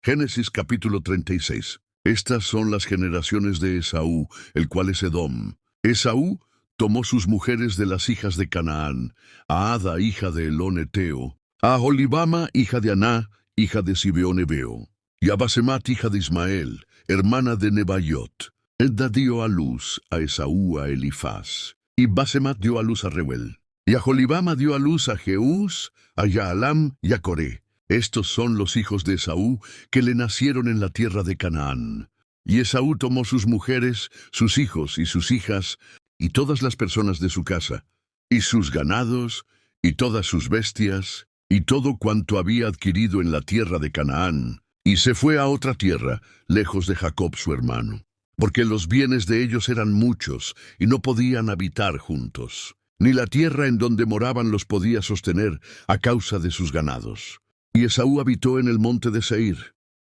Génesis capítulo 36. Estas son las generaciones de Esaú, el cual es Edom. Esaú tomó sus mujeres de las hijas de Canaán, a Ada, hija de Elón Eteo, a Aholibama, hija de Aná, hija de Zibeón Ebeo, y a Basemat, hija de Ismael, hermana de Nebaiot. Edda dio a luz a Esaú a Elifaz, y Basemat dio a luz a Reuel, y Aholibama dio a luz a Jeús, a Yaalam y a Coré. Estos son los hijos de Esaú que le nacieron en la tierra de Canaán. Y Esaú tomó sus mujeres, sus hijos y sus hijas, y todas las personas de su casa, y sus ganados, y todas sus bestias, y todo cuanto había adquirido en la tierra de Canaán, y se fue a otra tierra, lejos de Jacob su hermano, porque los bienes de ellos eran muchos, y no podían habitar juntos, ni la tierra en donde moraban los podía sostener a causa de sus ganados. Y Esaú habitó en el monte de Seir.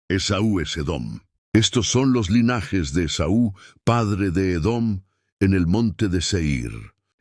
Esaú es Edom. Estos son los linajes de Esaú, padre de Edom, en el monte de Seir.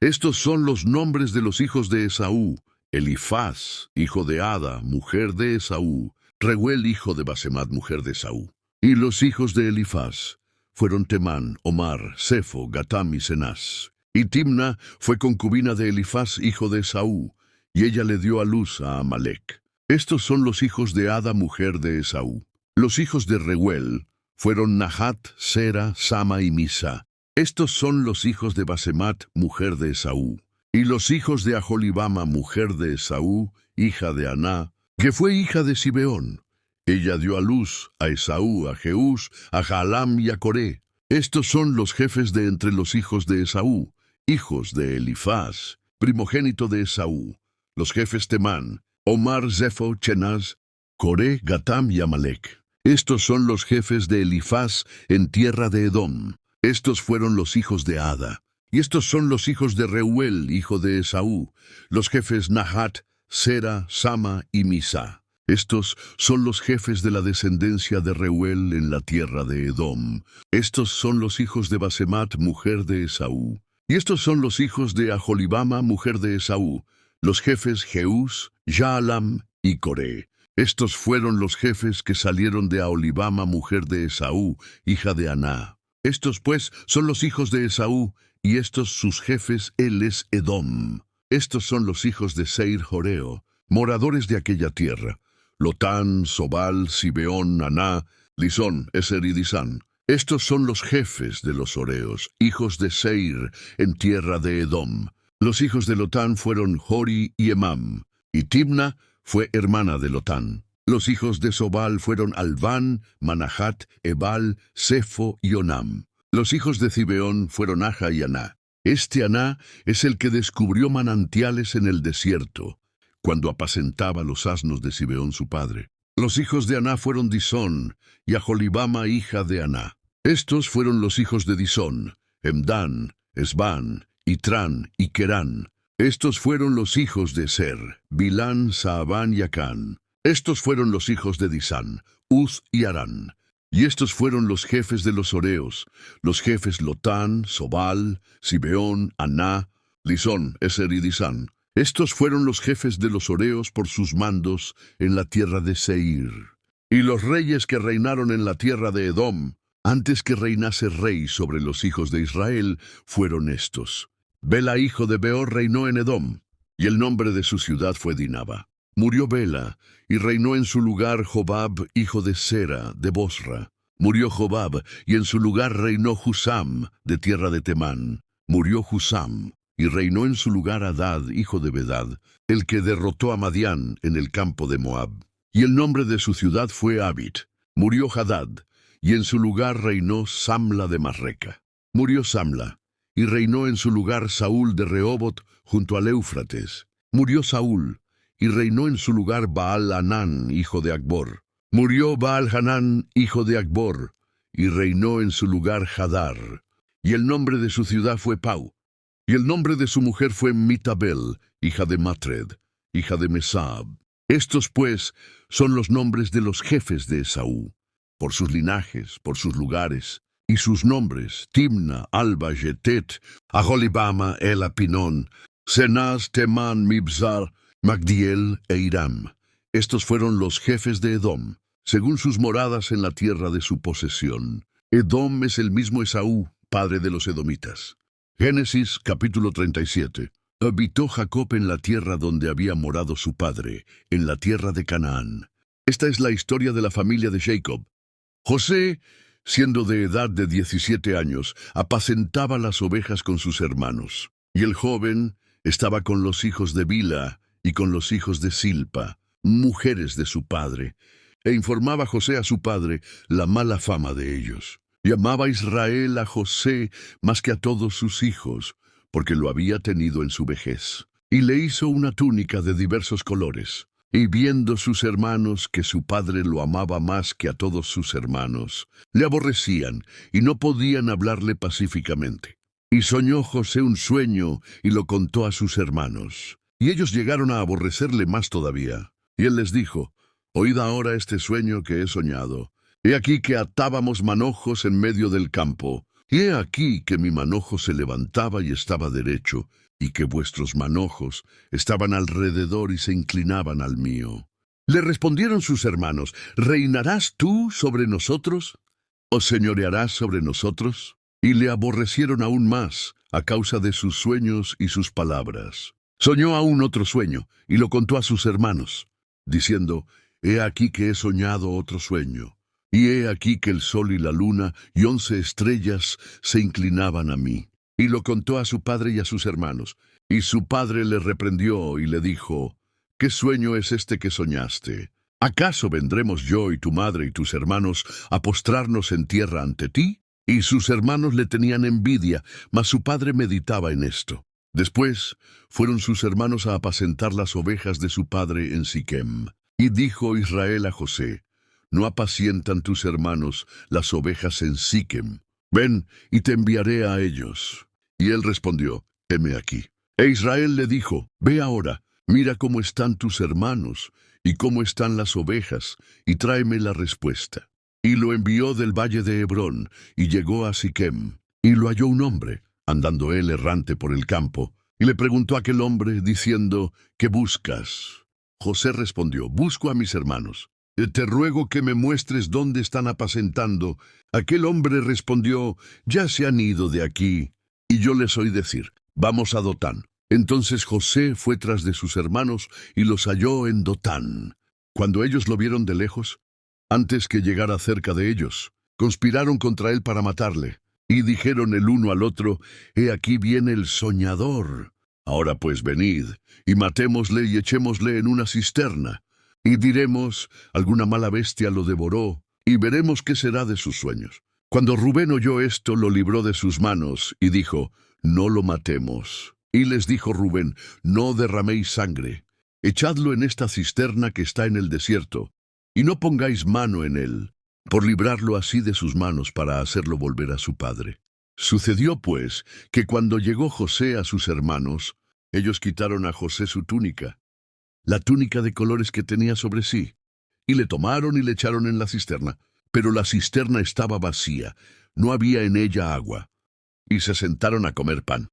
Estos son los nombres de los hijos de Esaú: Elifaz, hijo de Ada, mujer de Esaú; Reuel, hijo de Basemat, mujer de Esaú. Y los hijos de Elifaz fueron Temán, Omar, Sefo, Gatam y Cenaz. Y Timna fue concubina de Elifaz, hijo de Esaú, y ella le dio a luz a Amalec. Estos son los hijos de Ada, mujer de Esaú. Los hijos de Reuel fueron Nahat, Sera, Sama y Misa. Estos son los hijos de Basemat, mujer de Esaú. Y los hijos de Aholibama, mujer de Esaú, hija de Aná, que fue hija de Zibeón. Ella dio a luz a Esaú, a Jeús, a Jaalam y a Coré. Estos son los jefes de entre los hijos de Esaú, hijos de Elifaz, primogénito de Esaú. Los jefes Temán, Omar, Zefo, Chenaz, Coré, Gatam y Amalec. Estos son los jefes de Elifaz en tierra de Edom. Estos fueron los hijos de Ada. Y estos son los hijos de Reuel, hijo de Esaú, los jefes Nahat, Sera, Sama y Misa. Estos son los jefes de la descendencia de Reuel en la tierra de Edom. Estos son los hijos de Basemat, mujer de Esaú. Y estos son los hijos de Aholibama, mujer de Esaú, los jefes Jeús, Yaalam y Coré. Estos fueron los jefes que salieron de Aholibama, mujer de Esaú, hija de Aná. Estos pues son los hijos de Esaú, y estos sus jefes, él es Edom. Estos son los hijos de Seir Joreo, moradores de aquella tierra: Lotán, Sobal, Zibeón, Aná, Disón, Eser y Disán. Estos son los jefes de los horeos, hijos de Seir, en tierra de Edom. Los hijos de Lotán fueron Jori y Emam, y Timna fue hermana de Lotán. Los hijos de Sobal fueron Alván, Manahat, Ebal, Sefo y Onam. Los hijos de Zibeón fueron Aja y Aná. Este Aná es el que descubrió manantiales en el desierto, cuando apacentaba los asnos de Zibeón su padre. Los hijos de Aná fueron Disón y Aholibama, hija de Aná. Estos fueron los hijos de Disón: Hemdán, Esbán, Itrán y Querán. Estos fueron los hijos de Ser, Bilán, Saabán y Acán. Estos fueron los hijos de Disán, Uz y Arán. Y estos fueron los jefes de los horeos, los jefes Lotán, Sobal, Zibeón, Aná, Disón, Eser y Disán. Estos fueron los jefes de los horeos por sus mandos en la tierra de Seir. Y los reyes que reinaron en la tierra de Edom, antes que reinase rey sobre los hijos de Israel, fueron estos. Bela, hijo de Beor, reinó en Edom, y el nombre de su ciudad fue Dinaba. Murió Bela, y reinó en su lugar Jobab, hijo de Sera, de Bosra. Murió Jobab, y en su lugar reinó Husam, de tierra de Temán. Murió Husam, y reinó en su lugar Hadad, hijo de Bedad, el que derrotó a Madián en el campo de Moab. Y el nombre de su ciudad fue Abit. Murió Hadad, y en su lugar reinó Samla de Masreca. Murió Samla, y reinó en su lugar Saúl de Rehobot, junto al Éufrates. Murió Saúl, y reinó en su lugar Baal-Hanán, hijo de Acbor. Murió Baal-Hanán, hijo de Acbor, y reinó en su lugar Hadar. Y el nombre de su ciudad fue Pau. Y el nombre de su mujer fue Mitabel, hija de Matred, hija de Mesab. Estos, pues, son los nombres de los jefes de Esaú, por sus linajes, por sus lugares, y sus nombres: Timna, Alba, Jetet, Aholibama, Ela, Pinón, Cenaz, Temán, Mibzar, Magdiel e Iram. Estos fueron los jefes de Edom. según sus moradas en la tierra de su posesión. Edom es el mismo Esaú, padre de los edomitas. Génesis capítulo 37. Habitó Jacob en la tierra donde había morado su padre, en la tierra de Canaán. Esta es la historia de la familia de Jacob. José, siendo de edad de 17 años, apacentaba las ovejas con sus hermanos. Y el joven estaba con los hijos de Bila y con los hijos de Silpa, mujeres de su padre, e informaba José a su padre la mala fama de ellos. Llamaba Israel a José más que a todos sus hijos, porque lo había tenido en su vejez. Y le hizo una túnica de diversos colores. Y viendo sus hermanos que su padre lo amaba más que a todos sus hermanos, le aborrecían y no podían hablarle pacíficamente. Y soñó José un sueño y lo contó a sus hermanos. Y ellos llegaron a aborrecerle más todavía. Y él les dijo: «Oíd ahora este sueño que he soñado. He aquí que atábamos manojos en medio del campo. Y he aquí que mi manojo se levantaba y estaba derecho, y que vuestros manojos estaban alrededor y se inclinaban al mío». Le respondieron sus hermanos: «¿Reinarás tú sobre nosotros? ¿O señorearás sobre nosotros?» Y le aborrecieron aún más a causa de sus sueños y sus palabras. Soñó aún otro sueño, y lo contó a sus hermanos, diciendo: «He aquí que he soñado otro sueño, y he aquí que el sol y la luna y 11 estrellas se inclinaban a mí». Y lo contó a su padre y a sus hermanos. Y su padre le reprendió y le dijo: «¿Qué sueño es este que soñaste? ¿Acaso vendremos yo y tu madre y tus hermanos a postrarnos en tierra ante ti?» Y sus hermanos le tenían envidia, mas su padre meditaba en esto. Después fueron sus hermanos a apacentar las ovejas de su padre en Siquem. Y dijo Israel a José: «¿No apacientan tus hermanos las ovejas en Siquem? Ven, y te enviaré a ellos». Y él respondió: «Heme aquí». E Israel le dijo: «Ve ahora, mira cómo están tus hermanos, y cómo están las ovejas, y tráeme la respuesta». Y lo envió del valle de Hebrón, y llegó a Siquem. Y lo halló un hombre, andando él errante por el campo, y le preguntó a aquel hombre, diciendo: «¿Qué buscas?». José respondió: «Busco a mis hermanos. Te ruego que me muestres dónde están apacentando». Aquel hombre respondió: «Ya se han ido de aquí, y yo les oí decir: Vamos a Dotán». Entonces José fue tras de sus hermanos, y los halló en Dotán. Cuando ellos lo vieron de lejos, antes que llegara cerca de ellos, conspiraron contra él para matarle, y dijeron el uno al otro: «He aquí viene el soñador. Ahora pues venid, y matémosle y echémosle en una cisterna, y diremos: alguna mala bestia lo devoró, y veremos qué será de sus sueños». Cuando Rubén oyó esto, lo libró de sus manos, y dijo: «No lo matemos». Y les dijo Rubén: «No derraméis sangre, echadlo en esta cisterna que está en el desierto, y no pongáis mano en él, por librarlo así de sus manos para hacerlo volver a su padre». Sucedió, pues, que cuando llegó José a sus hermanos, ellos quitaron a José su túnica, la túnica de colores que tenía sobre sí, y le tomaron y le echaron en la cisterna. Pero la cisterna estaba vacía, no había en ella agua. Y se sentaron a comer pan,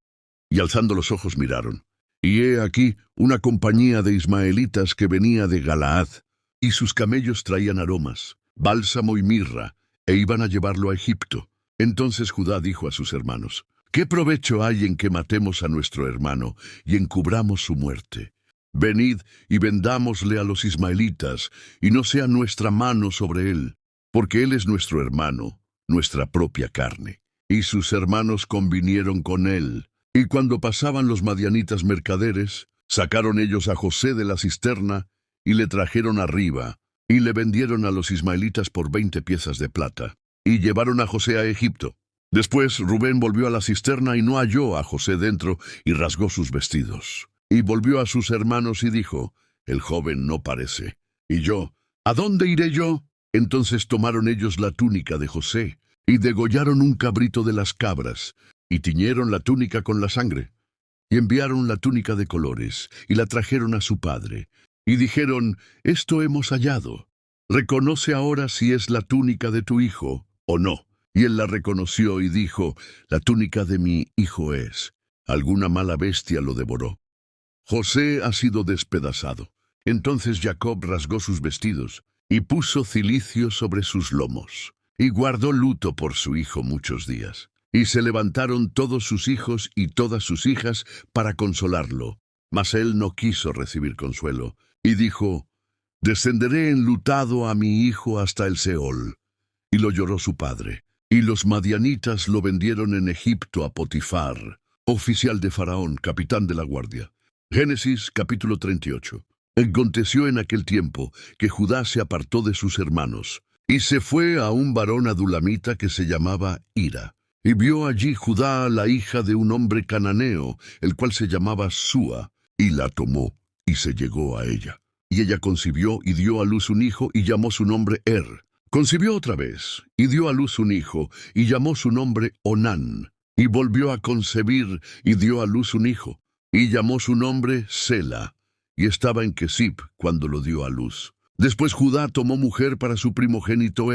y alzando los ojos miraron. Y he aquí una compañía de ismaelitas que venía de Galaad, y sus camellos traían aromas, bálsamo y mirra, e iban a llevarlo a Egipto. Entonces Judá dijo a sus hermanos: «¿Qué provecho hay en que matemos a nuestro hermano y encubramos su muerte? Venid y vendámosle a los ismaelitas, y no sea nuestra mano sobre él, porque él es nuestro hermano, nuestra propia carne». Y sus hermanos convinieron con él. Y cuando pasaban los madianitas mercaderes, sacaron ellos a José de la cisterna, y le trajeron arriba, y le vendieron a los ismaelitas por 20 piezas de plata, y llevaron a José a Egipto. Después Rubén volvió a la cisterna y no halló a José dentro, y rasgó sus vestidos. Y volvió a sus hermanos y dijo: «El joven no parece. Y yo, ¿a dónde iré yo?». Entonces tomaron ellos la túnica de José, y degollaron un cabrito de las cabras, y tiñeron la túnica con la sangre. Y enviaron la túnica de colores, y la trajeron a su padre. Y dijeron: «Esto hemos hallado. Reconoce ahora si es la túnica de tu hijo o no». Y él la reconoció y dijo: «La túnica de mi hijo es. Alguna mala bestia lo devoró». José ha sido despedazado. Entonces Jacob rasgó sus vestidos, y puso cilicio sobre sus lomos, y guardó luto por su hijo muchos días. Y se levantaron todos sus hijos y todas sus hijas para consolarlo, mas él no quiso recibir consuelo, y dijo: «Descenderé enlutado a mi hijo hasta el Seol». Y lo lloró su padre. Y los madianitas lo vendieron en Egipto a Potifar, oficial de Faraón, capitán de la guardia. Génesis capítulo 38. Aconteció en aquel tiempo que Judá se apartó de sus hermanos, y se fue a un varón adulamita que se llamaba Hira. Y vio allí Judá a la hija de un hombre cananeo, el cual se llamaba Súa, y la tomó, y se llegó a ella. Y ella concibió y dio a luz un hijo, y llamó su nombre Concibió otra vez, y dio a luz un hijo, y llamó su nombre Onán. Y volvió a concebir, y dio a luz un hijo, y llamó su nombre Sela. Y estaba en Quesib cuando lo dio a luz. Después Judá tomó mujer para su primogénito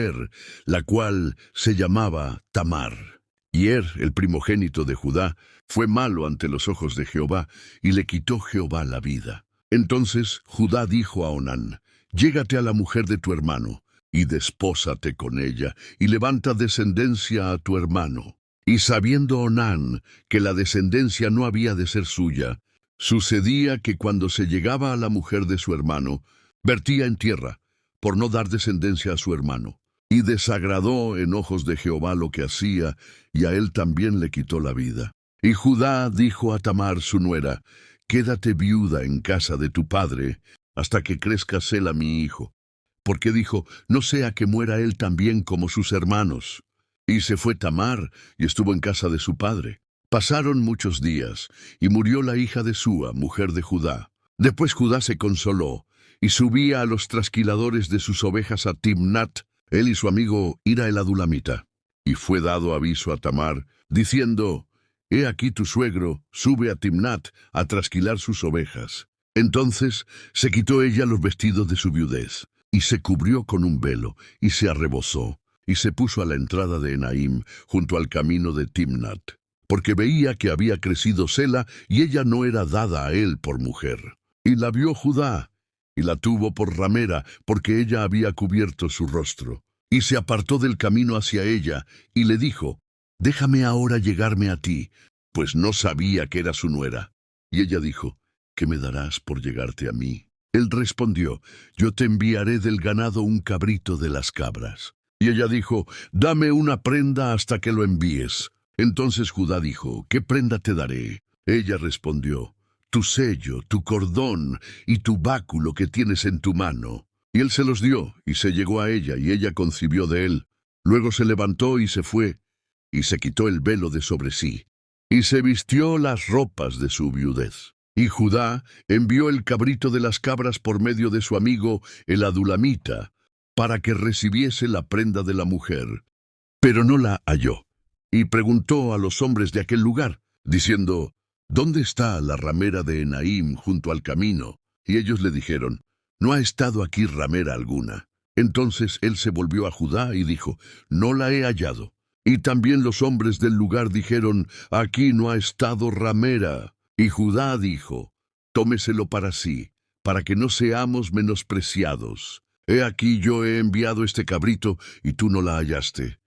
la cual se llamaba Tamar. Y el primogénito de Judá, fue malo ante los ojos de Jehová, y le quitó Jehová la vida. Entonces Judá dijo a Onán: «Llégate a la mujer de tu hermano, y despósate con ella, y levanta descendencia a tu hermano». Y sabiendo Onán que la descendencia no había de ser suya, sucedía que cuando se llegaba a la mujer de su hermano, vertía en tierra, por no dar descendencia a su hermano. Y desagradó en ojos de Jehová lo que hacía, y a él también le quitó la vida. Y Judá dijo a Tamar su nuera: «Quédate viuda en casa de tu padre, hasta que crezca Sela mi hijo». Porque dijo: «No sea que muera él también como sus hermanos». Y se fue Tamar, y estuvo en casa de su padre. Pasaron muchos días, y murió la hija de Súa, mujer de Judá. Después Judá se consoló, y subía a los trasquiladores de sus ovejas a Timnat, él y su amigo Hira el adulamita. Y fue dado aviso a Tamar, diciendo: «He aquí tu suegro sube a Timnat a trasquilar sus ovejas». Entonces se quitó ella los vestidos de su viudez, y se cubrió con un velo, y se arrebozó, y se puso a la entrada de Enaim, junto al camino de Timnat, porque veía que había crecido Sela, y ella no era dada a él por mujer. Y la vio Judá, y la tuvo por ramera, porque ella había cubierto su rostro. Y se apartó del camino hacia ella, y le dijo: «Déjame ahora llegarme a ti», pues no sabía que era su nuera. Y ella dijo: «¿Qué me darás por llegarte a mí?». Él respondió: «Yo te enviaré del ganado un cabrito de las cabras». Y ella dijo: «Dame una prenda hasta que lo envíes». Entonces Judá dijo: «¿Qué prenda te daré?». Ella respondió: «Tu sello, tu cordón y tu báculo que tienes en tu mano». Y él se los dio, y se llegó a ella, y ella concibió de él. Luego se levantó y se fue, y se quitó el velo de sobre sí, y se vistió las ropas de su viudez. Y Judá envió el cabrito de las cabras por medio de su amigo el adulamita, para que recibiese la prenda de la mujer, pero no la halló. Y preguntó a los hombres de aquel lugar, diciendo: «¿Dónde está la ramera de Enaim junto al camino?». Y ellos le dijeron: «No ha estado aquí ramera alguna». Entonces él se volvió a Judá y dijo: «No la he hallado». Y también los hombres del lugar dijeron: «Aquí no ha estado ramera». Y Judá dijo: «Tómeselo para sí, para que no seamos menospreciados. He aquí yo he enviado este cabrito, y tú no la hallaste».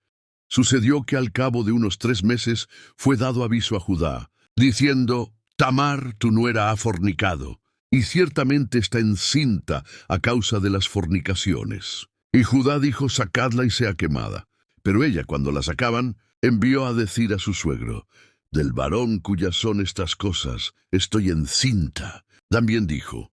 Sucedió que al cabo de unos 3 meses fue dado aviso a Judá, diciendo: «Tamar, tu nuera, ha fornicado, y ciertamente está encinta a causa de las fornicaciones». Y Judá dijo: «Sacadla y sea quemada». Pero ella, cuando la sacaban, envió a decir a su suegro: «Del varón cuyas son estas cosas, estoy encinta». También dijo: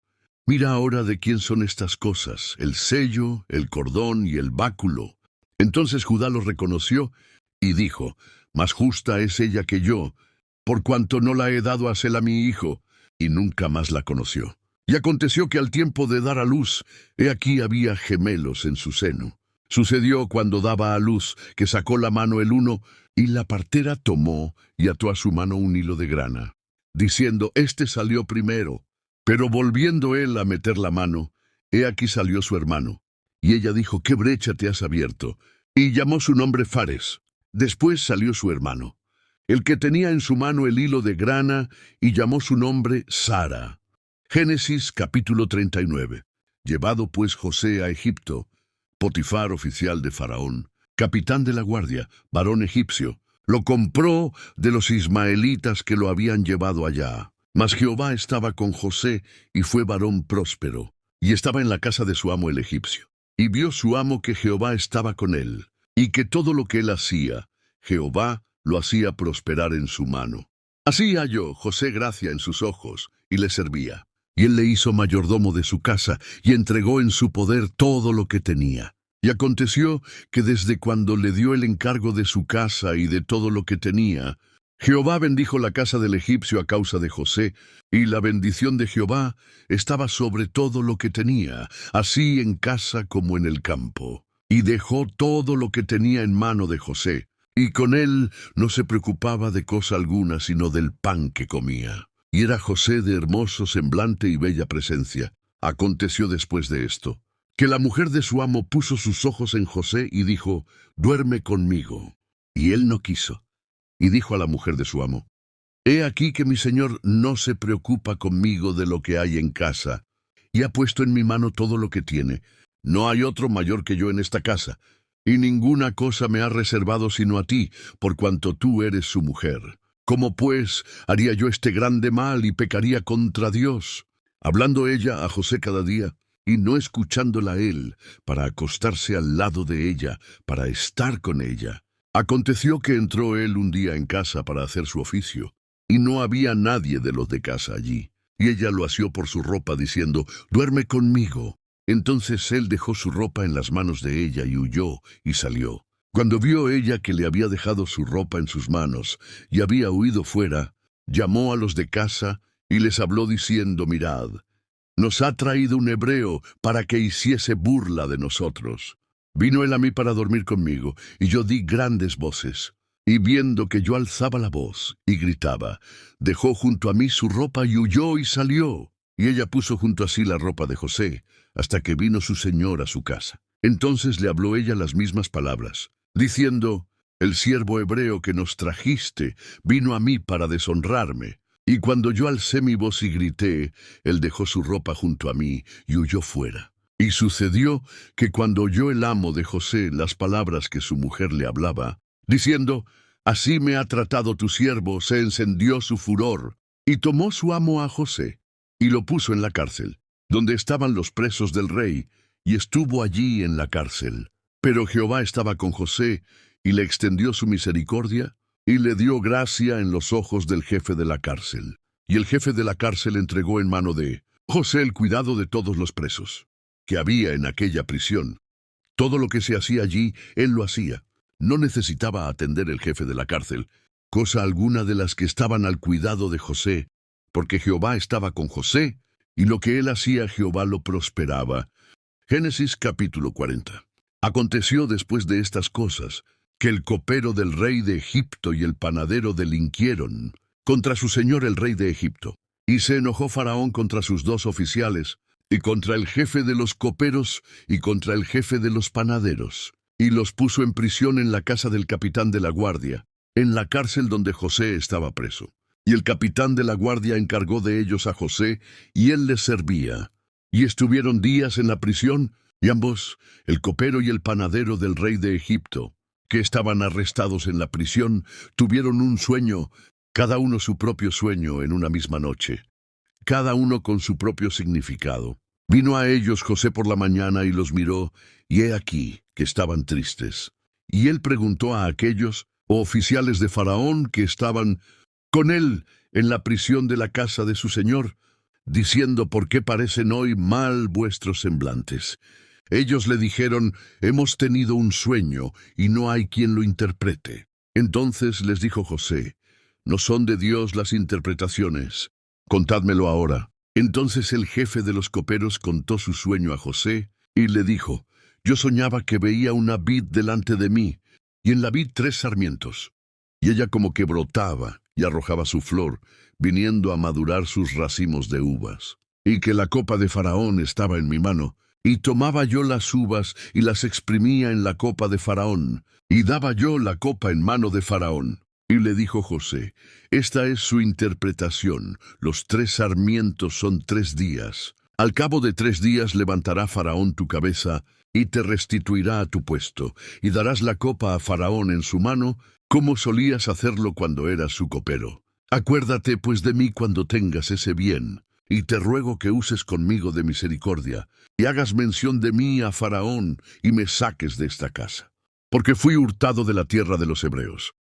«Mira ahora de quién son estas cosas, el sello, el cordón y el báculo». Entonces Judá lo reconoció y dijo: «Más justa es ella que yo, por cuanto no la he dado a Sela mi hijo». Y nunca más la conoció. Y aconteció que al tiempo de dar a luz, he aquí había gemelos en su seno. Sucedió cuando daba a luz, que sacó la mano el uno, y la partera tomó y ató a su mano un hilo de grana, diciendo: «Este salió primero». Pero volviendo él a meter la mano, he aquí salió su hermano. Y ella dijo: «¿Qué brecha te has abierto?». Y llamó su nombre Fares. Después salió su hermano, el que tenía en su mano el hilo de grana, y llamó su nombre Sara. Génesis capítulo 39. Llevado pues José a Egipto, Potifar, oficial de Faraón, capitán de la guardia, varón egipcio, lo compró de los ismaelitas que lo habían llevado allá. Mas Jehová estaba con José, y fue varón próspero, y estaba en la casa de su amo el egipcio. Y vio su amo que Jehová estaba con él, y que todo lo que él hacía, Jehová lo hacía prosperar en su mano. Así halló José gracia en sus ojos, y le servía. Y él le hizo mayordomo de su casa, y entregó en su poder todo lo que tenía. Y aconteció que desde cuando le dio el encargo de su casa y de todo lo que tenía, Jehová bendijo la casa del egipcio a causa de José, y la bendición de Jehová estaba sobre todo lo que tenía, así en casa como en el campo. Y dejó todo lo que tenía en mano de José, y con él no se preocupaba de cosa alguna sino del pan que comía. Y era José de hermoso semblante y bella presencia. Aconteció después de esto, que la mujer de su amo puso sus ojos en José y dijo, «Duerme conmigo». Y él no quiso. Y dijo a la mujer de su amo, «He aquí que mi señor no se preocupa conmigo de lo que hay en casa, y ha puesto en mi mano todo lo que tiene. No hay otro mayor que yo en esta casa, y ninguna cosa me ha reservado sino a ti, por cuanto tú eres su mujer. ¿Cómo pues haría yo este grande mal y pecaría contra Dios?» Hablando ella a José cada día, y no escuchándola él, para acostarse al lado de ella, para estar con ella. Aconteció que entró él un día en casa para hacer su oficio, y no había nadie de los de casa allí. Y ella lo asió por su ropa, diciendo, «Duerme conmigo». Entonces él dejó su ropa en las manos de ella y huyó y salió. Cuando vio ella que le había dejado su ropa en sus manos y había huido fuera, llamó a los de casa y les habló diciendo, «Mirad, nos ha traído un hebreo para que hiciese burla de nosotros». Vino él a mí para dormir conmigo, y yo di grandes voces. Y viendo que yo alzaba la voz y gritaba, dejó junto a mí su ropa y huyó y salió. Y ella puso junto a sí la ropa de José, hasta que vino su señor a su casa. Entonces le habló ella las mismas palabras, diciendo, «El siervo hebreo que nos trajiste vino a mí para deshonrarme». Y cuando yo alcé mi voz y grité, él dejó su ropa junto a mí y huyó fuera. Y sucedió que cuando oyó el amo de José las palabras que su mujer le hablaba, diciendo, «Así me ha tratado tu siervo», se encendió su furor, y tomó su amo a José, y lo puso en la cárcel, donde estaban los presos del rey, y estuvo allí en la cárcel. Pero Jehová estaba con José, y le extendió su misericordia, y le dio gracia en los ojos del jefe de la cárcel. Y el jefe de la cárcel entregó en mano de José el cuidado de todos los presos que había en aquella prisión. Todo lo que se hacía allí, él lo hacía. No necesitaba atender el jefe de la cárcel cosa alguna de las que estaban al cuidado de José, porque Jehová estaba con José, y lo que él hacía Jehová lo prosperaba. Génesis capítulo 40. Aconteció después de estas cosas, que el copero del rey de Egipto y el panadero delinquieron contra su señor el rey de Egipto. Y se enojó Faraón contra sus dos oficiales, y contra el jefe de los coperos, y contra el jefe de los panaderos, y los puso en prisión en la casa del capitán de la guardia, en la cárcel donde José estaba preso. Y el capitán de la guardia encargó de ellos a José, y él les servía. Y estuvieron días en la prisión, y ambos, el copero y el panadero del rey de Egipto, que estaban arrestados en la prisión, tuvieron un sueño, cada uno su propio sueño en una misma noche, cada uno con su propio significado. Vino a ellos José por la mañana y los miró, y he aquí que estaban tristes. Y él preguntó a aquellos oficiales de Faraón que estaban con él en la prisión de la casa de su señor, diciendo, ¿por qué parecen hoy mal vuestros semblantes? Ellos le dijeron, hemos tenido un sueño, y no hay quien lo interprete. Entonces les dijo José, no son de Dios las interpretaciones, contádmelo ahora. Entonces el jefe de los coperos contó su sueño a José, y le dijo, yo soñaba que veía una vid delante de mí, y en la vid 3 sarmientos, y ella como que brotaba y arrojaba su flor, viniendo a madurar sus racimos de uvas, y que la copa de Faraón estaba en mi mano, y tomaba yo las uvas y las exprimía en la copa de Faraón, y daba yo la copa en mano de Faraón. Y le dijo José, esta es su interpretación, los 3 sarmientos son 3 días. Al cabo de 3 días levantará Faraón tu cabeza, y te restituirá a tu puesto, y darás la copa a Faraón en su mano, como solías hacerlo cuando eras su copero. Acuérdate, pues, de mí cuando tengas ese bien, y te ruego que uses conmigo de misericordia, y hagas mención de mí a Faraón, y me saques de esta casa. Porque fui hurtado de la tierra de los hebreos,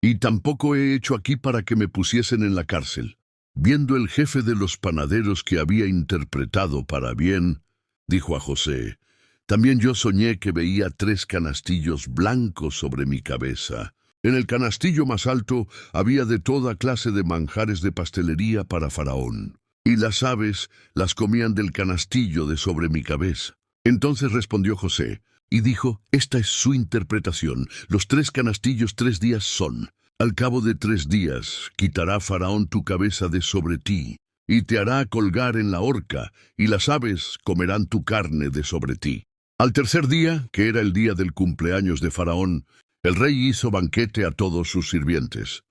y tampoco he hecho aquí para que me pusiesen en la cárcel. Viendo el jefe de los panaderos que había interpretado para bien, dijo a José: también yo soñé que veía 3 canastillos blancos sobre mi cabeza. En el canastillo más alto había de toda clase de manjares de pastelería para Faraón, y las aves las comían del canastillo de sobre mi cabeza. Entonces respondió José, y dijo: esta es su interpretación. Los 3 canastillos 3 días son. Al cabo de 3 días quitará Faraón tu cabeza de sobre ti, y te hará colgar en la horca, y las aves comerán tu carne de sobre ti. Al tercer día, que era el día del cumpleaños de Faraón, el rey hizo banquete a todos sus sirvientes,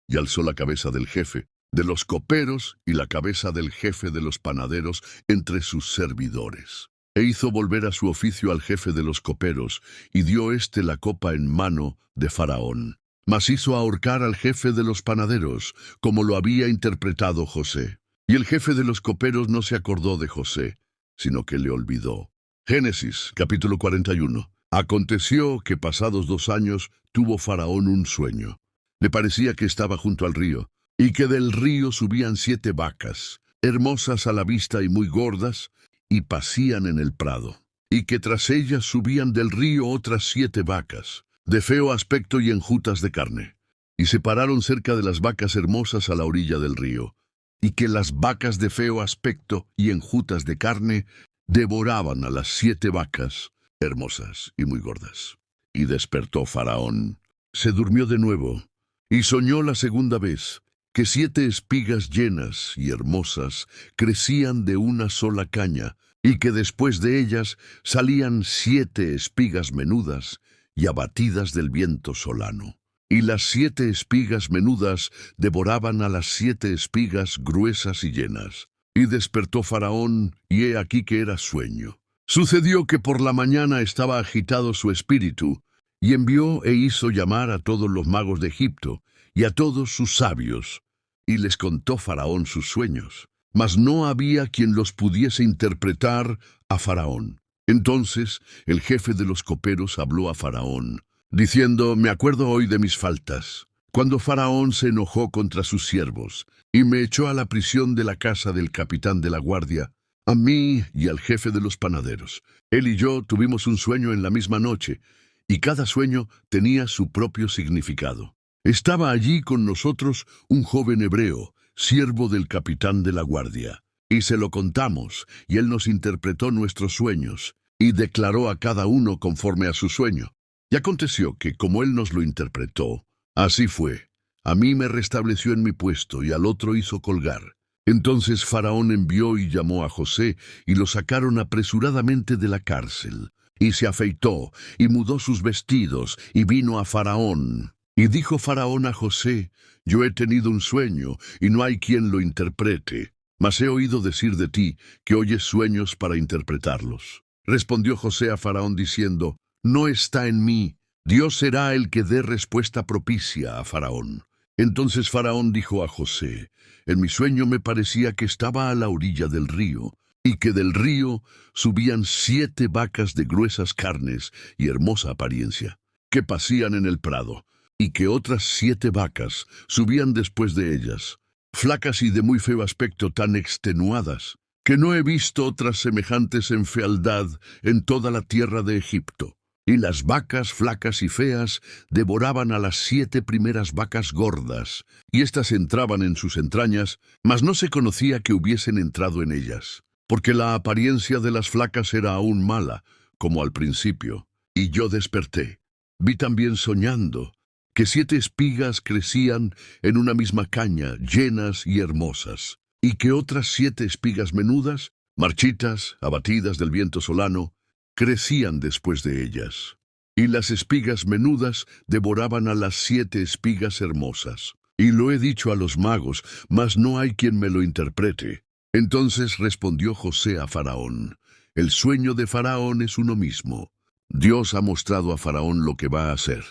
y alzó la cabeza del jefe de los coperos y la cabeza del jefe de los panaderos entre sus servidores. E hizo volver a su oficio al jefe de los coperos, y dio éste la copa en mano de Faraón. Mas hizo ahorcar al jefe de los panaderos, como lo había interpretado José. Y el jefe de los coperos no se acordó de José, sino que le olvidó. Génesis, capítulo 41. Aconteció que pasados 2 años tuvo Faraón un sueño. Le parecía que estaba junto al río, y que del río subían 7 vacas, hermosas a la vista y muy gordas, y pacían en el prado, y que tras ellas subían del río otras 7 vacas, de feo aspecto y enjutas de carne, y se pararon cerca de las vacas hermosas a la orilla del río, y que las vacas de feo aspecto y enjutas de carne devoraban a las 7 vacas hermosas y muy gordas. Y despertó Faraón, se durmió de nuevo, y soñó la segunda vez, que 7 espigas llenas y hermosas crecían de una sola caña, y que después de ellas salían 7 espigas menudas y abatidas del viento solano. Y las 7 espigas menudas devoraban a las 7 espigas gruesas y llenas. Y despertó Faraón, y he aquí que era sueño. Sucedió que por la mañana estaba agitado su espíritu, y envió e hizo llamar a todos los magos de Egipto, y a todos sus sabios, y les contó Faraón sus sueños. Mas no había quien los pudiese interpretar a Faraón. Entonces el jefe de los coperos habló a Faraón, diciendo: me acuerdo hoy de mis faltas, cuando Faraón se enojó contra sus siervos, y me echó a la prisión de la casa del capitán de la guardia, a mí y al jefe de los panaderos. Él y yo tuvimos un sueño en la misma noche, y cada sueño tenía su propio significado. Estaba allí con nosotros un joven hebreo, siervo del capitán de la guardia, y se lo contamos, y él nos interpretó nuestros sueños, y declaró a cada uno conforme a su sueño. Y aconteció que, como él nos lo interpretó, así fue. A mí me restableció en mi puesto, y al otro hizo colgar. Entonces Faraón envió y llamó a José, y lo sacaron apresuradamente de la cárcel. Y se afeitó, y mudó sus vestidos, y vino a Faraón. Y dijo Faraón a José: yo he tenido un sueño, y no hay quien lo interprete. Mas he oído decir de ti, que oyes sueños para interpretarlos. Respondió José a Faraón diciendo: no está en mí. Dios será el que dé respuesta propicia a Faraón. Entonces Faraón dijo a José: en mi sueño me parecía que estaba a la orilla del río, y que del río subían 7 vacas de gruesas carnes y hermosa apariencia, que pacían en el prado, y que otras 7 vacas subían después de ellas, flacas y de muy feo aspecto, tan extenuadas, que no he visto otras semejantes en fealdad en toda la tierra de Egipto. Y las vacas flacas y feas devoraban a las 7 primeras vacas gordas, y éstas entraban en sus entrañas, mas no se conocía que hubiesen entrado en ellas, porque la apariencia de las flacas era aún mala, como al principio. Y yo desperté. Vi también soñando que 7 espigas crecían en una misma caña, llenas y hermosas, y que otras 7 espigas menudas, marchitas, abatidas del viento solano, crecían después de ellas. Y las espigas menudas devoraban a las 7 espigas hermosas. Y lo he dicho a los magos, mas no hay quien me lo interprete. Entonces respondió José a Faraón: El sueño de Faraón es uno mismo. Dios ha mostrado a Faraón lo que va a hacer.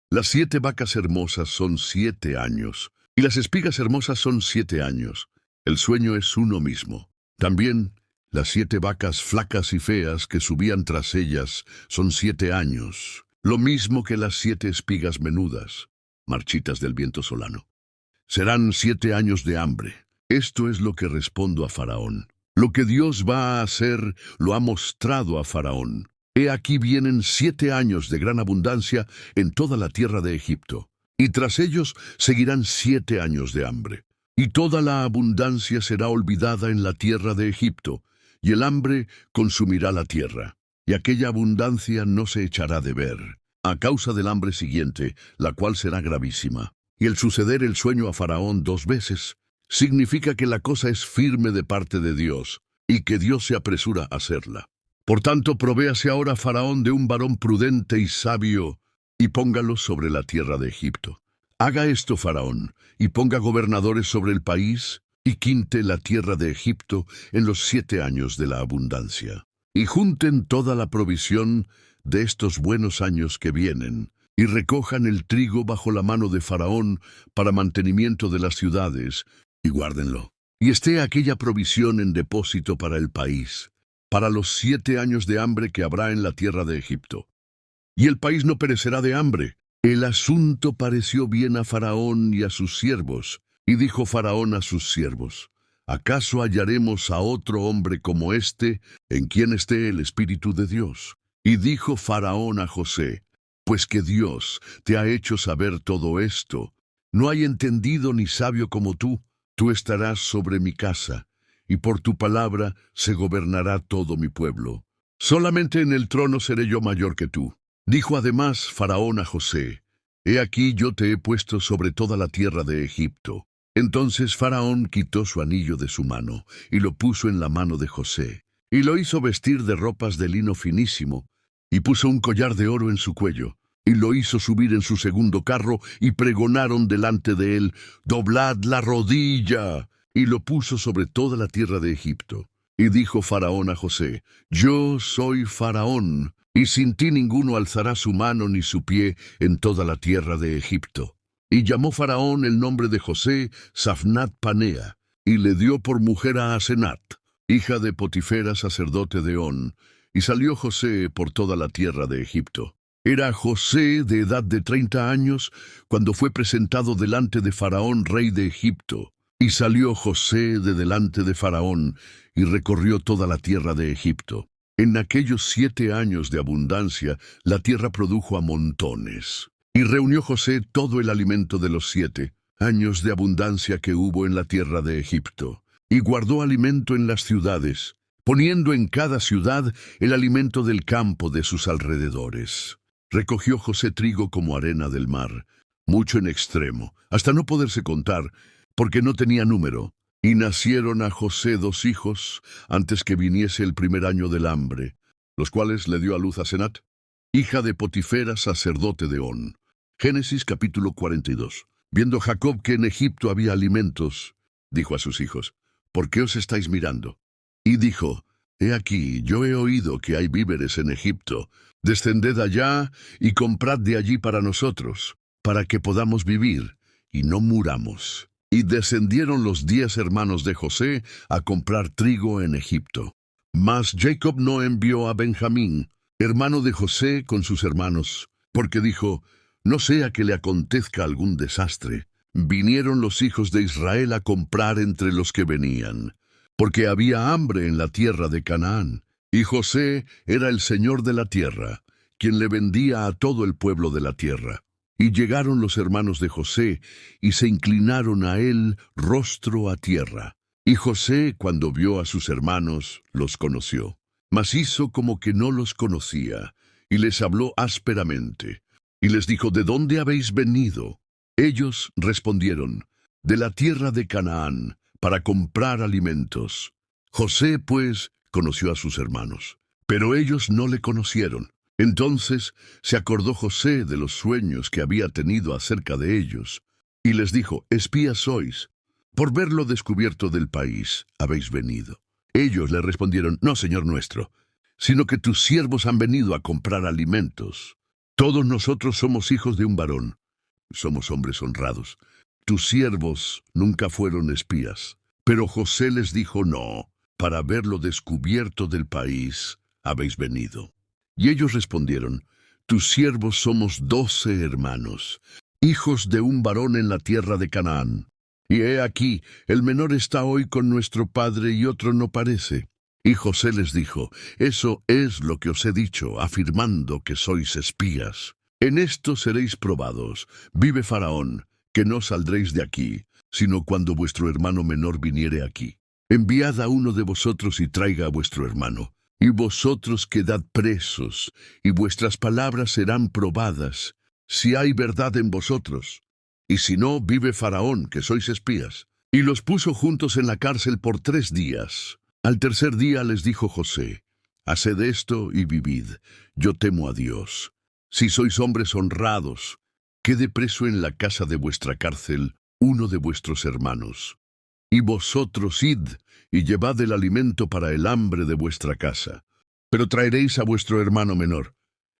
Las 7 vacas hermosas son 7 años, y las espigas hermosas son 7 años. El sueño es uno mismo. También las 7 vacas flacas y feas que subían tras ellas son 7 años, lo mismo que las 7 espigas menudas, marchitas del viento solano. Serán 7 años de hambre. Esto es lo que respondo a Faraón. Lo que Dios va a hacer lo ha mostrado a Faraón. He aquí vienen 7 años de gran abundancia en toda la tierra de Egipto, y tras ellos seguirán 7 años de hambre. Y toda la abundancia será olvidada en la tierra de Egipto, y el hambre consumirá la tierra, y aquella abundancia no se echará de ver, a causa del hambre siguiente, la cual será gravísima. Y el suceder el sueño a Faraón 2 veces, significa que la cosa es firme de parte de Dios, y que Dios se apresura a hacerla. Por tanto, provéase ahora Faraón de un varón prudente y sabio, y póngalo sobre la tierra de Egipto. Haga esto Faraón, y ponga gobernadores sobre el país, y quinte la tierra de Egipto en los 7 años de la abundancia. Y junten toda la provisión de estos buenos años que vienen, y recojan el trigo bajo la mano de Faraón para mantenimiento de las ciudades, y guárdenlo. Y esté aquella provisión en depósito para el país, para los 7 años de hambre que habrá en la tierra de Egipto. Y el país no perecerá de hambre. El asunto pareció bien a Faraón y a sus siervos, y dijo Faraón a sus siervos: ¿acaso hallaremos a otro hombre como este, en quien esté el Espíritu de Dios? Y dijo Faraón a José: pues que Dios te ha hecho saber todo esto, no hay entendido ni sabio como tú estarás sobre mi casa, y por tu palabra se gobernará todo mi pueblo. Solamente en el trono seré yo mayor que tú. Dijo además Faraón a José: he aquí yo te he puesto sobre toda la tierra de Egipto. Entonces Faraón quitó su anillo de su mano, y lo puso en la mano de José, y lo hizo vestir de ropas de lino finísimo, y puso un collar de oro en su cuello, y lo hizo subir en su segundo carro, y pregonaron delante de él: doblad la rodilla, y lo puso sobre toda la tierra de Egipto. Y dijo Faraón a José: yo soy Faraón, y sin ti ninguno alzará su mano ni su pie en toda la tierra de Egipto. Y llamó Faraón el nombre de José Safnat Panea, y le dio por mujer a Asenat, hija de Potifera, sacerdote de On. Y salió José por toda la tierra de Egipto. Era José de edad de 30 años cuando fue presentado delante de Faraón, rey de Egipto. Y salió José de delante de Faraón, y recorrió toda la tierra de Egipto. En aquellos 7 años de abundancia, la tierra produjo a montones. Y reunió José todo el alimento de los 7 años de abundancia que hubo en la tierra de Egipto, y guardó alimento en las ciudades, poniendo en cada ciudad el alimento del campo de sus alrededores. Recogió José trigo como arena del mar, mucho en extremo, hasta no poderse contar, porque no tenía número. Y nacieron a José 2 hijos antes que viniese el primer año del hambre, los cuales le dio a luz Asenat, hija de Potifera, sacerdote de On. Génesis capítulo 42. Viendo Jacob que en Egipto había alimentos, dijo a sus hijos: ¿por qué os estáis mirando? Y dijo: he aquí, yo he oído que hay víveres en Egipto. Descended allá y comprad de allí para nosotros, para que podamos vivir y no muramos. Y descendieron los 10 hermanos de José a comprar trigo en Egipto. Mas Jacob no envió a Benjamín, hermano de José, con sus hermanos, porque dijo: no sea que le acontezca algún desastre. Vinieron los hijos de Israel a comprar entre los que venían, porque había hambre en la tierra de Canaán, y José era el señor de la tierra, quien le vendía a todo el pueblo de la tierra. Y llegaron los hermanos de José, y se inclinaron a él rostro a tierra. Y José, cuando vio a sus hermanos, los conoció. Mas hizo como que no los conocía, y les habló ásperamente. Y les dijo: ¿de dónde habéis venido? Ellos respondieron: de la tierra de Canaán, para comprar alimentos. José, pues, conoció a sus hermanos, pero ellos no le conocieron. Entonces se acordó José de los sueños que había tenido acerca de ellos, y les dijo: espías sois, por verlo descubierto del país habéis venido. Ellos le respondieron: no, señor nuestro. sino que tus siervos han venido a comprar alimentos. Todos nosotros somos hijos de un varón. Somos hombres honrados. Tus siervos nunca fueron espías. Pero José les dijo, no, para verlo descubierto del país habéis venido. Y ellos respondieron, tus siervos somos 12 hermanos, hijos de un varón en la tierra de Canaán. Y he aquí, el menor está hoy con nuestro padre y otro no parece. Y José les dijo, eso es lo que os he dicho, afirmando que sois espías. En esto seréis probados. Vive Faraón, que no saldréis de aquí, sino cuando vuestro hermano menor viniere aquí. Enviad a uno de vosotros y traiga a vuestro hermano. Y vosotros quedad presos, y vuestras palabras serán probadas, si hay verdad en vosotros. Y si no, vive Faraón, que sois espías. Y los puso juntos en la cárcel por 3 días. Al tercer día les dijo José, haced esto y vivid, yo temo a Dios. Si sois hombres honrados, quede preso en la casa de vuestra cárcel uno de vuestros hermanos. Y vosotros id y llevad el alimento para el hambre de vuestra casa. Pero traeréis a vuestro hermano menor,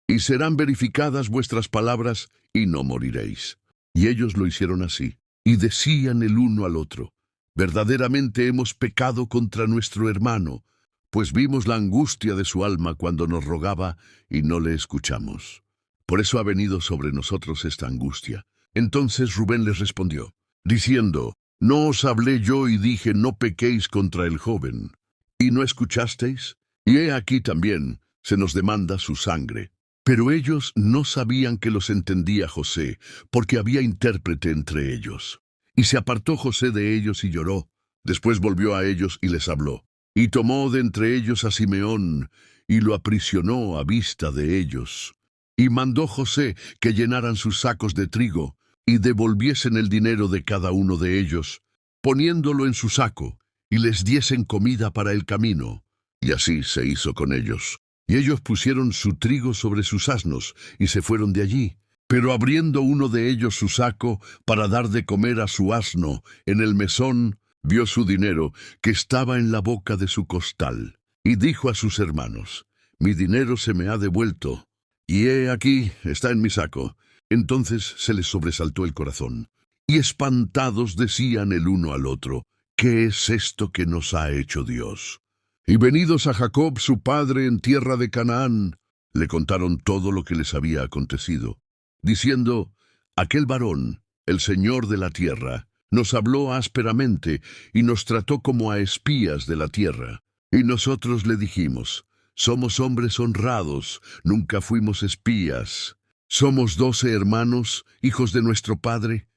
y serán verificadas vuestras palabras, y no moriréis. Y ellos lo hicieron así, y decían el uno al otro, verdaderamente hemos pecado contra nuestro hermano, pues vimos la angustia de su alma cuando nos rogaba y no le escuchamos. Por eso ha venido sobre nosotros esta angustia. Entonces Rubén les respondió, diciendo, ¿no os hablé yo y dije, no pequéis contra el joven? ¿Y no escuchasteis? Y he aquí también, se nos demanda su sangre. Pero ellos no sabían que los entendía José, porque había intérprete entre ellos. Y se apartó José de ellos y lloró. Después volvió a ellos y les habló. Y tomó de entre ellos a Simeón, y lo aprisionó a vista de ellos. Y mandó José que llenaran sus sacos de trigo, y devolviesen el dinero de cada uno de ellos, poniéndolo en su saco, y les diesen comida para el camino. Y así se hizo con ellos. Y ellos pusieron su trigo sobre sus asnos, y se fueron de allí. Pero abriendo uno de ellos su saco para dar de comer a su asno, en el mesón vio su dinero, que estaba en la boca de su costal. Y dijo a sus hermanos, mi dinero se me ha devuelto, y he aquí, está en mi saco. Entonces se les sobresaltó el corazón, y espantados decían el uno al otro, ¿qué es esto que nos ha hecho Dios? Y venidos a Jacob su padre en tierra de Canaán, le contaron todo lo que les había acontecido, diciendo, aquel varón, el Señor de la tierra, nos habló ásperamente y nos trató como a espías de la tierra. Y nosotros le dijimos, somos hombres honrados, nunca fuimos espías. Somos 12 hermanos, hijos de nuestro padre.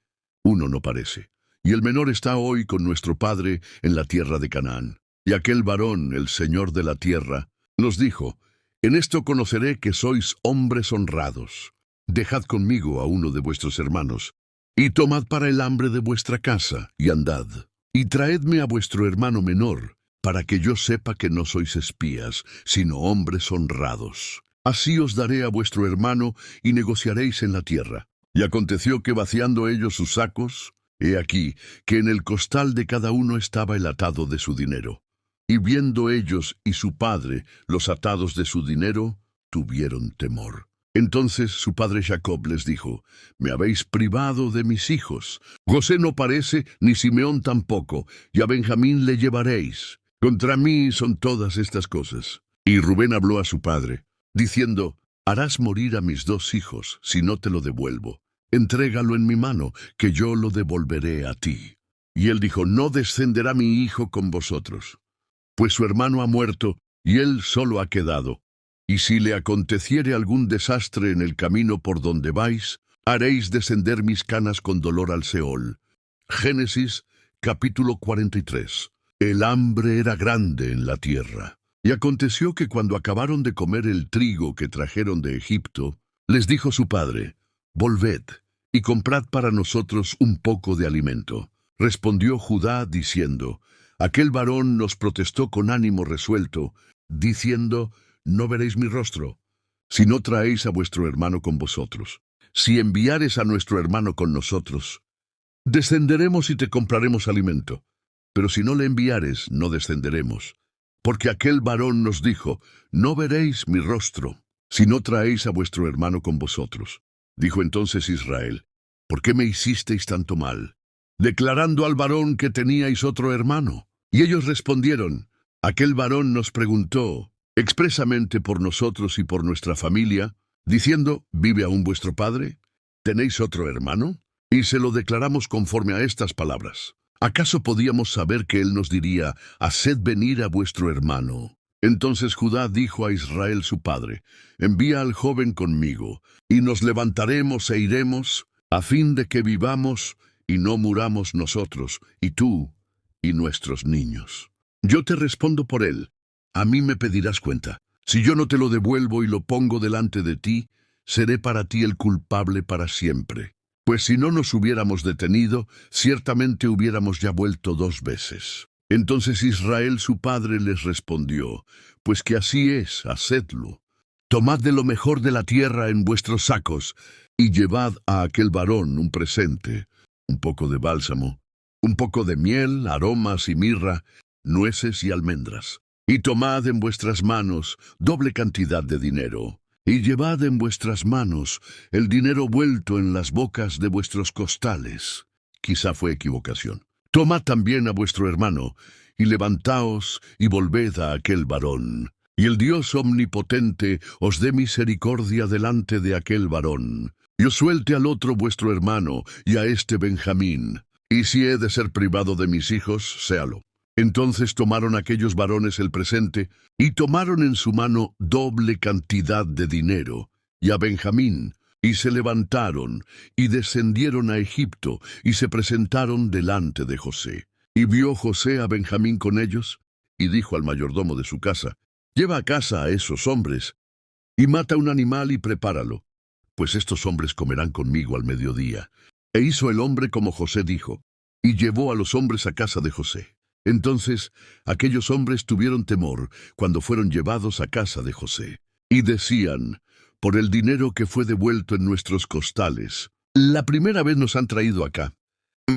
Uno no parece, y el menor está hoy con nuestro padre en la tierra de Canaán. Y aquel varón, el Señor de la tierra, nos dijo, en esto conoceré que sois hombres honrados. Dejad conmigo a uno de vuestros hermanos, y tomad para el hambre de vuestra casa, y andad. Y traedme a vuestro hermano menor, para que yo sepa que no sois espías, sino hombres honrados. Así os daré a vuestro hermano, y negociaréis en la tierra. Y aconteció que vaciando ellos sus sacos, he aquí que en el costal de cada uno estaba el atado de su dinero. Y viendo ellos y su padre los atados de su dinero, tuvieron temor. Entonces su padre Jacob les dijo, me habéis privado de mis hijos. José no parece, ni Simeón tampoco, y a Benjamín le llevaréis. Contra mí son todas estas cosas. Y Rubén habló a su padre, diciendo, harás morir a mis 2 hijos, si no te lo devuelvo. Entrégalo en mi mano, que yo lo devolveré a ti. Y él dijo, no descenderá mi hijo con vosotros, pues su hermano ha muerto, y él solo ha quedado. Y si le aconteciere algún desastre en el camino por donde vais, haréis descender mis canas con dolor al Seol. Génesis, capítulo 43. El hambre era grande en la tierra. Y aconteció que cuando acabaron de comer el trigo que trajeron de Egipto, les dijo su padre, volved, y comprad para nosotros un poco de alimento. Respondió Judá diciendo, aquel varón nos protestó con ánimo resuelto, diciendo, no veréis mi rostro, si no traéis a vuestro hermano con vosotros. Si enviares a nuestro hermano con nosotros, descenderemos y te compraremos alimento. Pero si no le enviares, no descenderemos, porque aquel varón nos dijo, no veréis mi rostro, si no traéis a vuestro hermano con vosotros. Dijo entonces Israel, ¿por qué me hicisteis tanto mal, declarando al varón que teníais otro hermano? Y ellos respondieron, aquel varón nos preguntó expresamente por nosotros y por nuestra familia, diciendo, ¿vive aún vuestro padre? ¿Tenéis otro hermano? Y se lo declaramos conforme a estas palabras. ¿Acaso podíamos saber que él nos diría, haced venir a vuestro hermano? Entonces Judá dijo a Israel su padre, envía al joven conmigo, y nos levantaremos e iremos, a fin de que vivamos y no muramos nosotros, y tú, y nuestros niños. Yo te respondo por él, a mí me pedirás cuenta. Si yo no te lo devuelvo y lo pongo delante de ti, seré para ti el culpable para siempre. Pues si no nos hubiéramos detenido, ciertamente hubiéramos ya vuelto 2 veces. Entonces Israel su padre les respondió, pues que así es, hacedlo. Tomad de lo mejor de la tierra en vuestros sacos, y llevad a aquel varón un presente, un poco de bálsamo, un poco de miel, aromas y mirra, nueces y almendras. Y tomad en vuestras manos doble cantidad de dinero. Y llevad en vuestras manos el dinero vuelto en las bocas de vuestros costales. Quizá fue equivocación. Tomad también a vuestro hermano, y levantaos y volved a aquel varón. Y el Dios omnipotente os dé misericordia delante de aquel varón. Y os suelte al otro vuestro hermano, y a este Benjamín. Y si he de ser privado de mis hijos, séalo. Entonces tomaron aquellos varones el presente, y tomaron en su mano doble cantidad de dinero, y a Benjamín, y se levantaron, y descendieron a Egipto, y se presentaron delante de José. Y vio José a Benjamín con ellos, y dijo al mayordomo de su casa, lleva a casa a esos hombres, y mata un animal y prepáralo, pues estos hombres comerán conmigo al mediodía. E hizo el hombre como José dijo, y llevó a los hombres a casa de José. Entonces aquellos hombres tuvieron temor cuando fueron llevados a casa de José. Y decían, por el dinero que fue devuelto en nuestros costales, la primera vez nos han traído acá,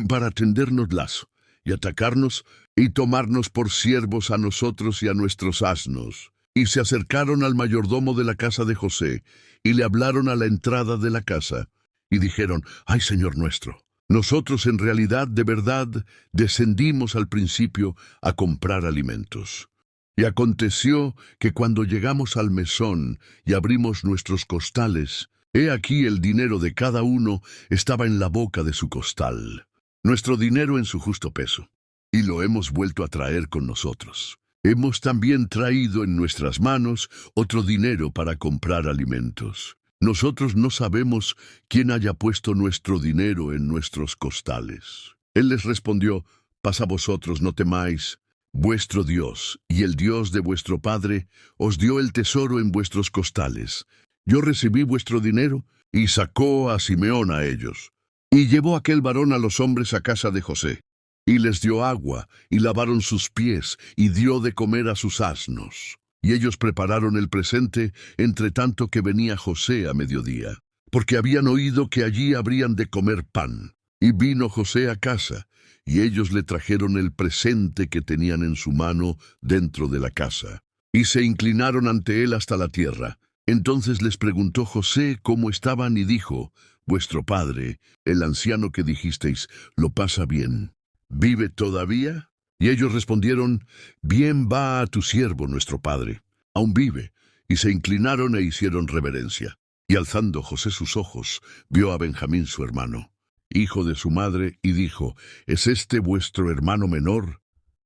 para tendérnoslas y atacarnos y tomarnos por siervos a nosotros y a nuestros asnos. Y se acercaron al mayordomo de la casa de José, y le hablaron a la entrada de la casa, y dijeron, ¡ay, señor nuestro! Nosotros en realidad de verdad descendimos al principio a comprar alimentos. Y aconteció que cuando llegamos al mesón y abrimos nuestros costales, he aquí el dinero de cada uno estaba en la boca de su costal, nuestro dinero en su justo peso, y lo hemos vuelto a traer con nosotros. Hemos también traído en nuestras manos otro dinero para comprar alimentos. Nosotros no sabemos quién haya puesto nuestro dinero en nuestros costales. Él les respondió, paz a vosotros, no temáis. Vuestro Dios y el Dios de vuestro Padre os dio el tesoro en vuestros costales. Yo recibí vuestro dinero, y sacó a Simeón a ellos. Y llevó aquel varón a los hombres a casa de José, y les dio agua, y lavaron sus pies, y dio de comer a sus asnos. Y ellos prepararon el presente, entre tanto que venía José a mediodía, porque habían oído que allí habrían de comer pan. Y vino José a casa, y ellos le trajeron el presente que tenían en su mano dentro de la casa. Y se inclinaron ante él hasta la tierra. Entonces les preguntó José cómo estaban, y dijo, vuestro padre, el anciano que dijisteis, lo pasa bien. ¿Vive todavía? Y ellos respondieron, bien va a tu siervo nuestro padre, aún vive. Y se inclinaron e hicieron reverencia. Y alzando José sus ojos, vio a Benjamín su hermano, hijo de su madre, y dijo, ¿es este vuestro hermano menor,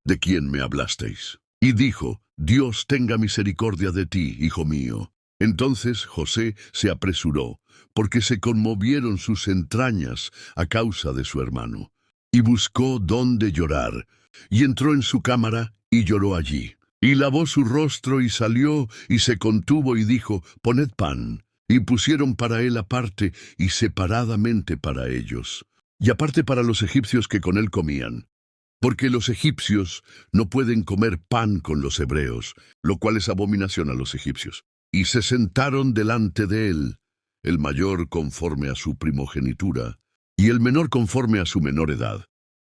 de quien me hablasteis? Y dijo, Dios tenga misericordia de ti, hijo mío. Entonces José se apresuró, porque se conmovieron sus entrañas a causa de su hermano, y buscó dónde llorar. Y entró en su cámara, y lloró allí. Y lavó su rostro, y salió, y se contuvo, y dijo, poned pan. Y pusieron para él aparte, y separadamente para ellos, y aparte para los egipcios que con él comían. Porque los egipcios no pueden comer pan con los hebreos, lo cual es abominación a los egipcios. Y se sentaron delante de él, el mayor conforme a su primogenitura, y el menor conforme a su menor edad.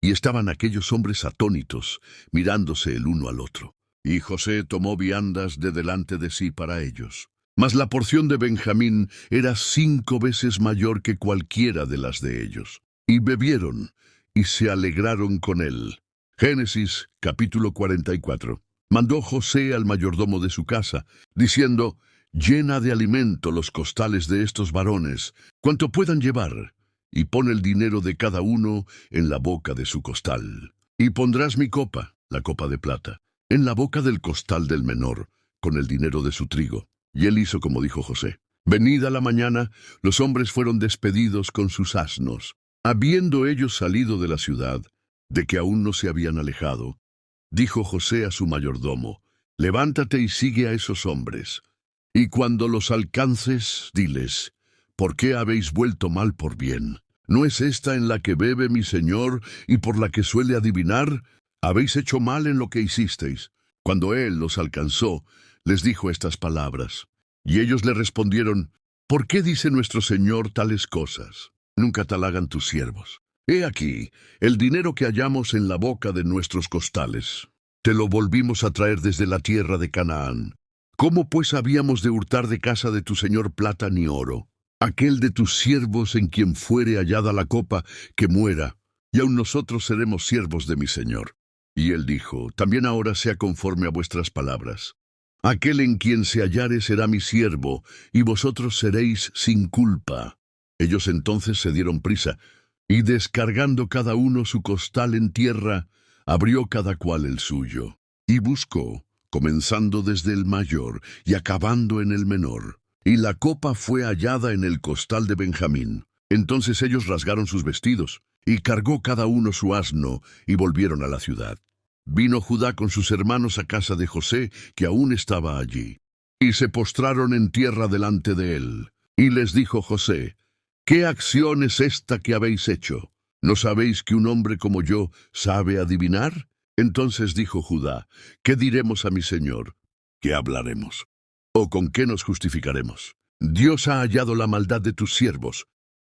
Y estaban aquellos hombres atónitos, mirándose el uno al otro. Y José tomó viandas de delante de sí para ellos. Mas la porción de Benjamín era 5 veces mayor que cualquiera de las de ellos. Y bebieron, y se alegraron con él. Génesis capítulo 44. Mandó José al mayordomo de su casa, diciendo: llena de alimento los costales de estos varones, cuanto puedan llevar, y pon el dinero de cada uno en la boca de su costal. Y pondrás mi copa, la copa de plata, en la boca del costal del menor, con el dinero de su trigo. Y él hizo como dijo José. Venida la mañana, los hombres fueron despedidos con sus asnos. Habiendo ellos salido de la ciudad, de que aún no se habían alejado, dijo José a su mayordomo: levántate y sigue a esos hombres. Y cuando los alcances, diles: ¿por qué habéis vuelto mal por bien? ¿No es esta en la que bebe mi señor y por la que suele adivinar? Habéis hecho mal en lo que hicisteis. Cuando él los alcanzó, les dijo estas palabras. Y ellos le respondieron: ¿por qué dice nuestro señor tales cosas? Nunca tal hagan tus siervos. He aquí, el dinero que hallamos en la boca de nuestros costales. Te lo volvimos a traer desde la tierra de Canaán. ¿Cómo pues habíamos de hurtar de casa de tu señor plata ni oro? Aquel de tus siervos en quien fuere hallada la copa, que muera, y aun nosotros seremos siervos de mi señor. Y él dijo: también ahora sea conforme a vuestras palabras. Aquel en quien se hallare será mi siervo, y vosotros seréis sin culpa. Ellos entonces se dieron prisa, y descargando cada uno su costal en tierra, abrió cada cual el suyo, y buscó, comenzando desde el mayor y acabando en el menor. Y la copa fue hallada en el costal de Benjamín. Entonces ellos rasgaron sus vestidos, y cargó cada uno su asno, y volvieron a la ciudad. Vino Judá con sus hermanos a casa de José, que aún estaba allí, y se postraron en tierra delante de él. Y les dijo José: ¿qué acción es esta que habéis hecho? ¿No sabéis que un hombre como yo sabe adivinar? Entonces dijo Judá: ¿qué diremos a mi señor? ¿Qué hablaremos? ¿O con qué nos justificaremos? Dios ha hallado la maldad de tus siervos.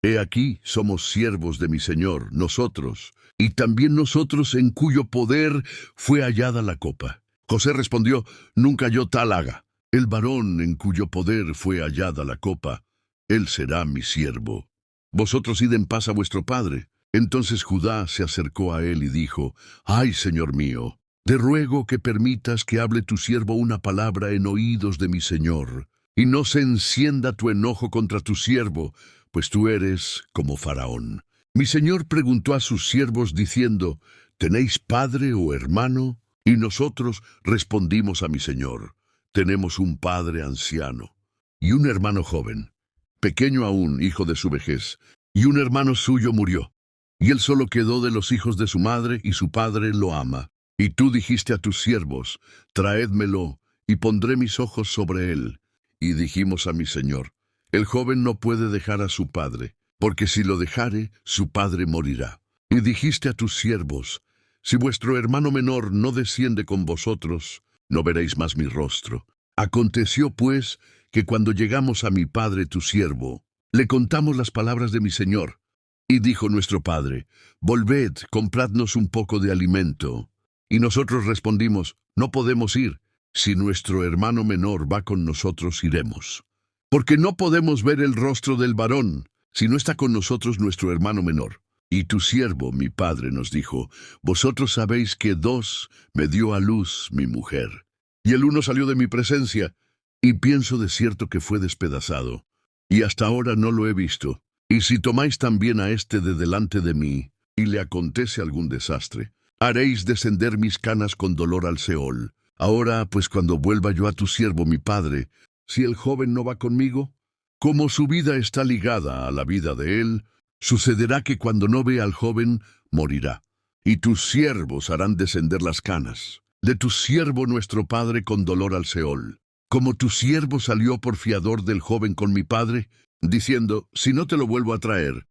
He aquí, somos siervos de mi señor, nosotros, y también nosotros en cuyo poder fue hallada la copa. José respondió: nunca yo tal haga. El varón en cuyo poder fue hallada la copa, él será mi siervo. Vosotros id en paz a vuestro padre. Entonces Judá se acercó a él y dijo: ay, señor mío, te ruego que permitas que hable tu siervo una palabra en oídos de mi señor, y no se encienda tu enojo contra tu siervo, pues tú eres como Faraón. Mi señor preguntó a sus siervos diciendo: ¿tenéis padre o hermano? Y nosotros respondimos a mi señor: tenemos un padre anciano y un hermano joven, pequeño aún, hijo de su vejez, y un hermano suyo murió, y él solo quedó de los hijos de su madre, y su padre lo ama. Y tú dijiste a tus siervos: traédmelo, y pondré mis ojos sobre él. Y dijimos a mi señor: el joven no puede dejar a su padre, porque si lo dejare, su padre morirá. Y dijiste a tus siervos: si vuestro hermano menor no desciende con vosotros, no veréis más mi rostro. Aconteció pues que cuando llegamos a mi padre tu siervo, le contamos las palabras de mi señor. Y dijo nuestro padre: volved, compradnos un poco de alimento. Y nosotros respondimos: no podemos ir. Si nuestro hermano menor va con nosotros, iremos. Porque no podemos ver el rostro del varón, si no está con nosotros nuestro hermano menor. Y tu siervo, mi padre, nos dijo: vosotros sabéis que 2 me dio a luz mi mujer, y el uno salió de mi presencia, y pienso de cierto que fue despedazado, y hasta ahora no lo he visto. Y si tomáis también a este de delante de mí, y le acontece algún desastre, haréis descender mis canas con dolor al Seol. Ahora, pues, cuando vuelva yo a tu siervo mi padre, si el joven no va conmigo, como su vida está ligada a la vida de él, sucederá que cuando no vea al joven, morirá. Y tus siervos harán descender las canas de tu siervo nuestro padre con dolor al Seol. Como tu siervo salió por fiador del joven con mi padre, diciendo: si no te lo vuelvo a traer,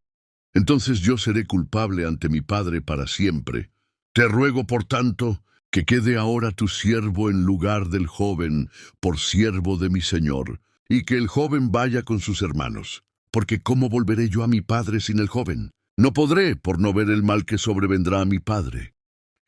entonces yo seré culpable ante mi padre para siempre. Te ruego, por tanto, que quede ahora tu siervo en lugar del joven, por siervo de mi señor, y que el joven vaya con sus hermanos. Porque ¿cómo volveré yo a mi padre sin el joven? No podré, por no ver el mal que sobrevendrá a mi padre.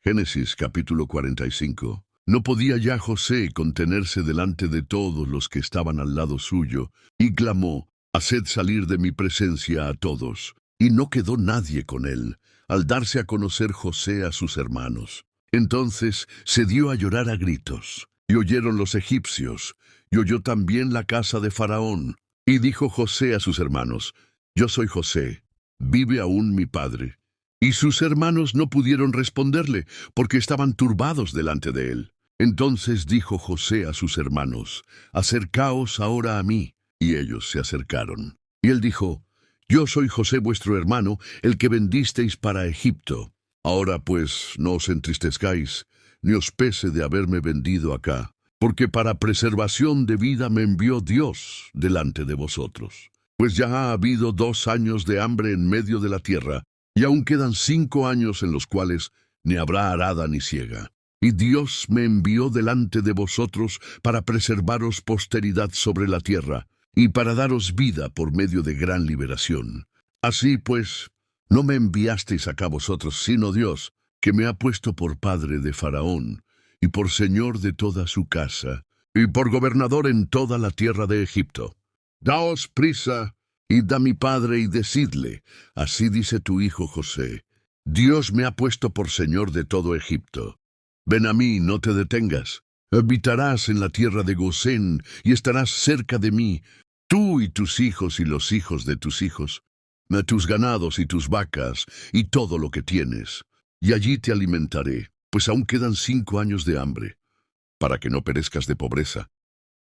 Génesis capítulo 45. No podía ya José contenerse delante de todos los que estaban al lado suyo, y clamó: «Haced salir de mi presencia a todos». Y no quedó nadie con él, al darse a conocer José a sus hermanos. Entonces se dio a llorar a gritos, y oyeron los egipcios, y oyó también la casa de Faraón. Y dijo José a sus hermanos: «Yo soy José, ¿vive aún mi padre?». Y sus hermanos no pudieron responderle, porque estaban turbados delante de él. Entonces dijo José a sus hermanos: «Acercaos ahora a mí». Y ellos se acercaron. Y él dijo: «Yo soy José vuestro hermano, el que vendisteis para Egipto. Ahora pues no os entristezcáis, ni os pese de haberme vendido acá, porque para preservación de vida me envió Dios delante de vosotros. Pues ya ha habido 2 años de hambre en medio de la tierra, y aún quedan 5 años en los cuales ni habrá arada ni siega. Y Dios me envió delante de vosotros para preservaros posteridad sobre la tierra, y para daros vida por medio de gran liberación. Así pues, no me enviasteis acá vosotros, sino Dios, que me ha puesto por padre de Faraón, y por señor de toda su casa, y por gobernador en toda la tierra de Egipto. Daos prisa, id a mi padre y decidle: así dice tu hijo José, Dios me ha puesto por señor de todo Egipto. Ven a mí, no te detengas. Habitarás en la tierra de Gosén, y estarás cerca de mí, tú y tus hijos y los hijos de tus hijos, a tus ganados y tus vacas, y todo lo que tienes. Y allí te alimentaré, pues aún quedan 5 años de hambre, para que no perezcas de pobreza,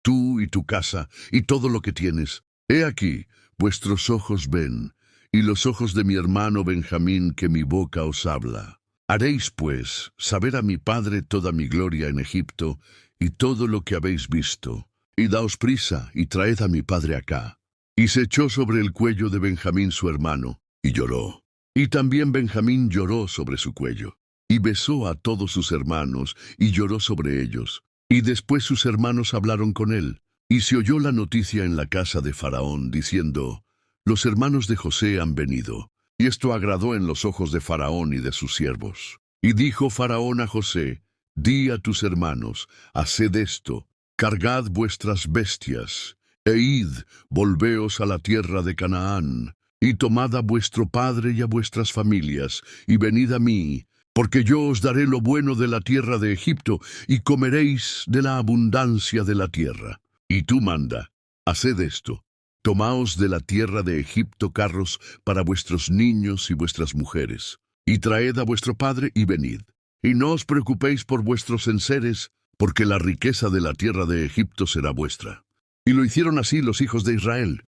tú y tu casa, y todo lo que tienes. He aquí, vuestros ojos ven, y los ojos de mi hermano Benjamín, que mi boca os habla. Haréis, pues, saber a mi padre toda mi gloria en Egipto, y todo lo que habéis visto. Y daos prisa, y traed a mi padre acá. Y se echó sobre el cuello de Benjamín su hermano, y lloró. Y también Benjamín lloró sobre su cuello, y besó a todos sus hermanos, y lloró sobre ellos. Y después sus hermanos hablaron con él, y se oyó la noticia en la casa de Faraón, diciendo: los hermanos de José han venido. Y esto agradó en los ojos de Faraón y de sus siervos. Y dijo Faraón a José: di a tus hermanos, haced esto, cargad vuestras bestias, e id, volveos a la tierra de Canaán, y tomad a vuestro padre y a vuestras familias, y venid a mí, porque yo os daré lo bueno de la tierra de Egipto, y comeréis de la abundancia de la tierra. Y tú manda, haced esto, tomaos de la tierra de Egipto carros para vuestros niños y vuestras mujeres, y traed a vuestro padre y venid. Y no os preocupéis por vuestros enseres, porque la riqueza de la tierra de Egipto será vuestra. Y lo hicieron así los hijos de Israel.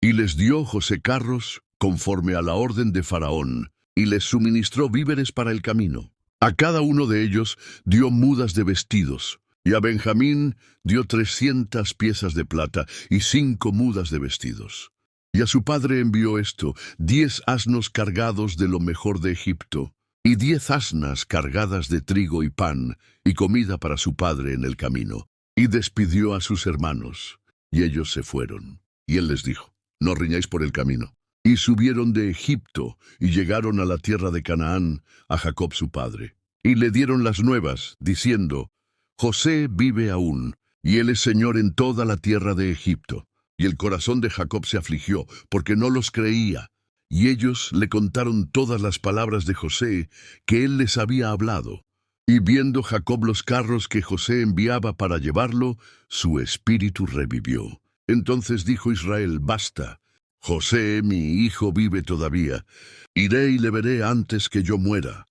Y les dio José carros, conforme a la orden de Faraón, y les suministró víveres para el camino. A cada uno de ellos dio mudas de vestidos, y a Benjamín dio 300 piezas de plata y 5 mudas de vestidos. Y a su padre envió esto: 10 asnos cargados de lo mejor de Egipto, y 10 asnas cargadas de trigo y pan, y comida para su padre en el camino. Y despidió a sus hermanos, y ellos se fueron. Y él les dijo: no riñáis por el camino. Y subieron de Egipto, y llegaron a la tierra de Canaán, a Jacob su padre. Y le dieron las nuevas, diciendo: José vive aún, y él es señor en toda la tierra de Egipto. Y el corazón de Jacob se afligió, porque no los creía. Y ellos le contaron todas las palabras de José, que él les había hablado. Y viendo Jacob los carros que José enviaba para llevarlo, su espíritu revivió. Entonces dijo Israel: basta, José, mi hijo, vive todavía. Iré y le veré antes que yo muera.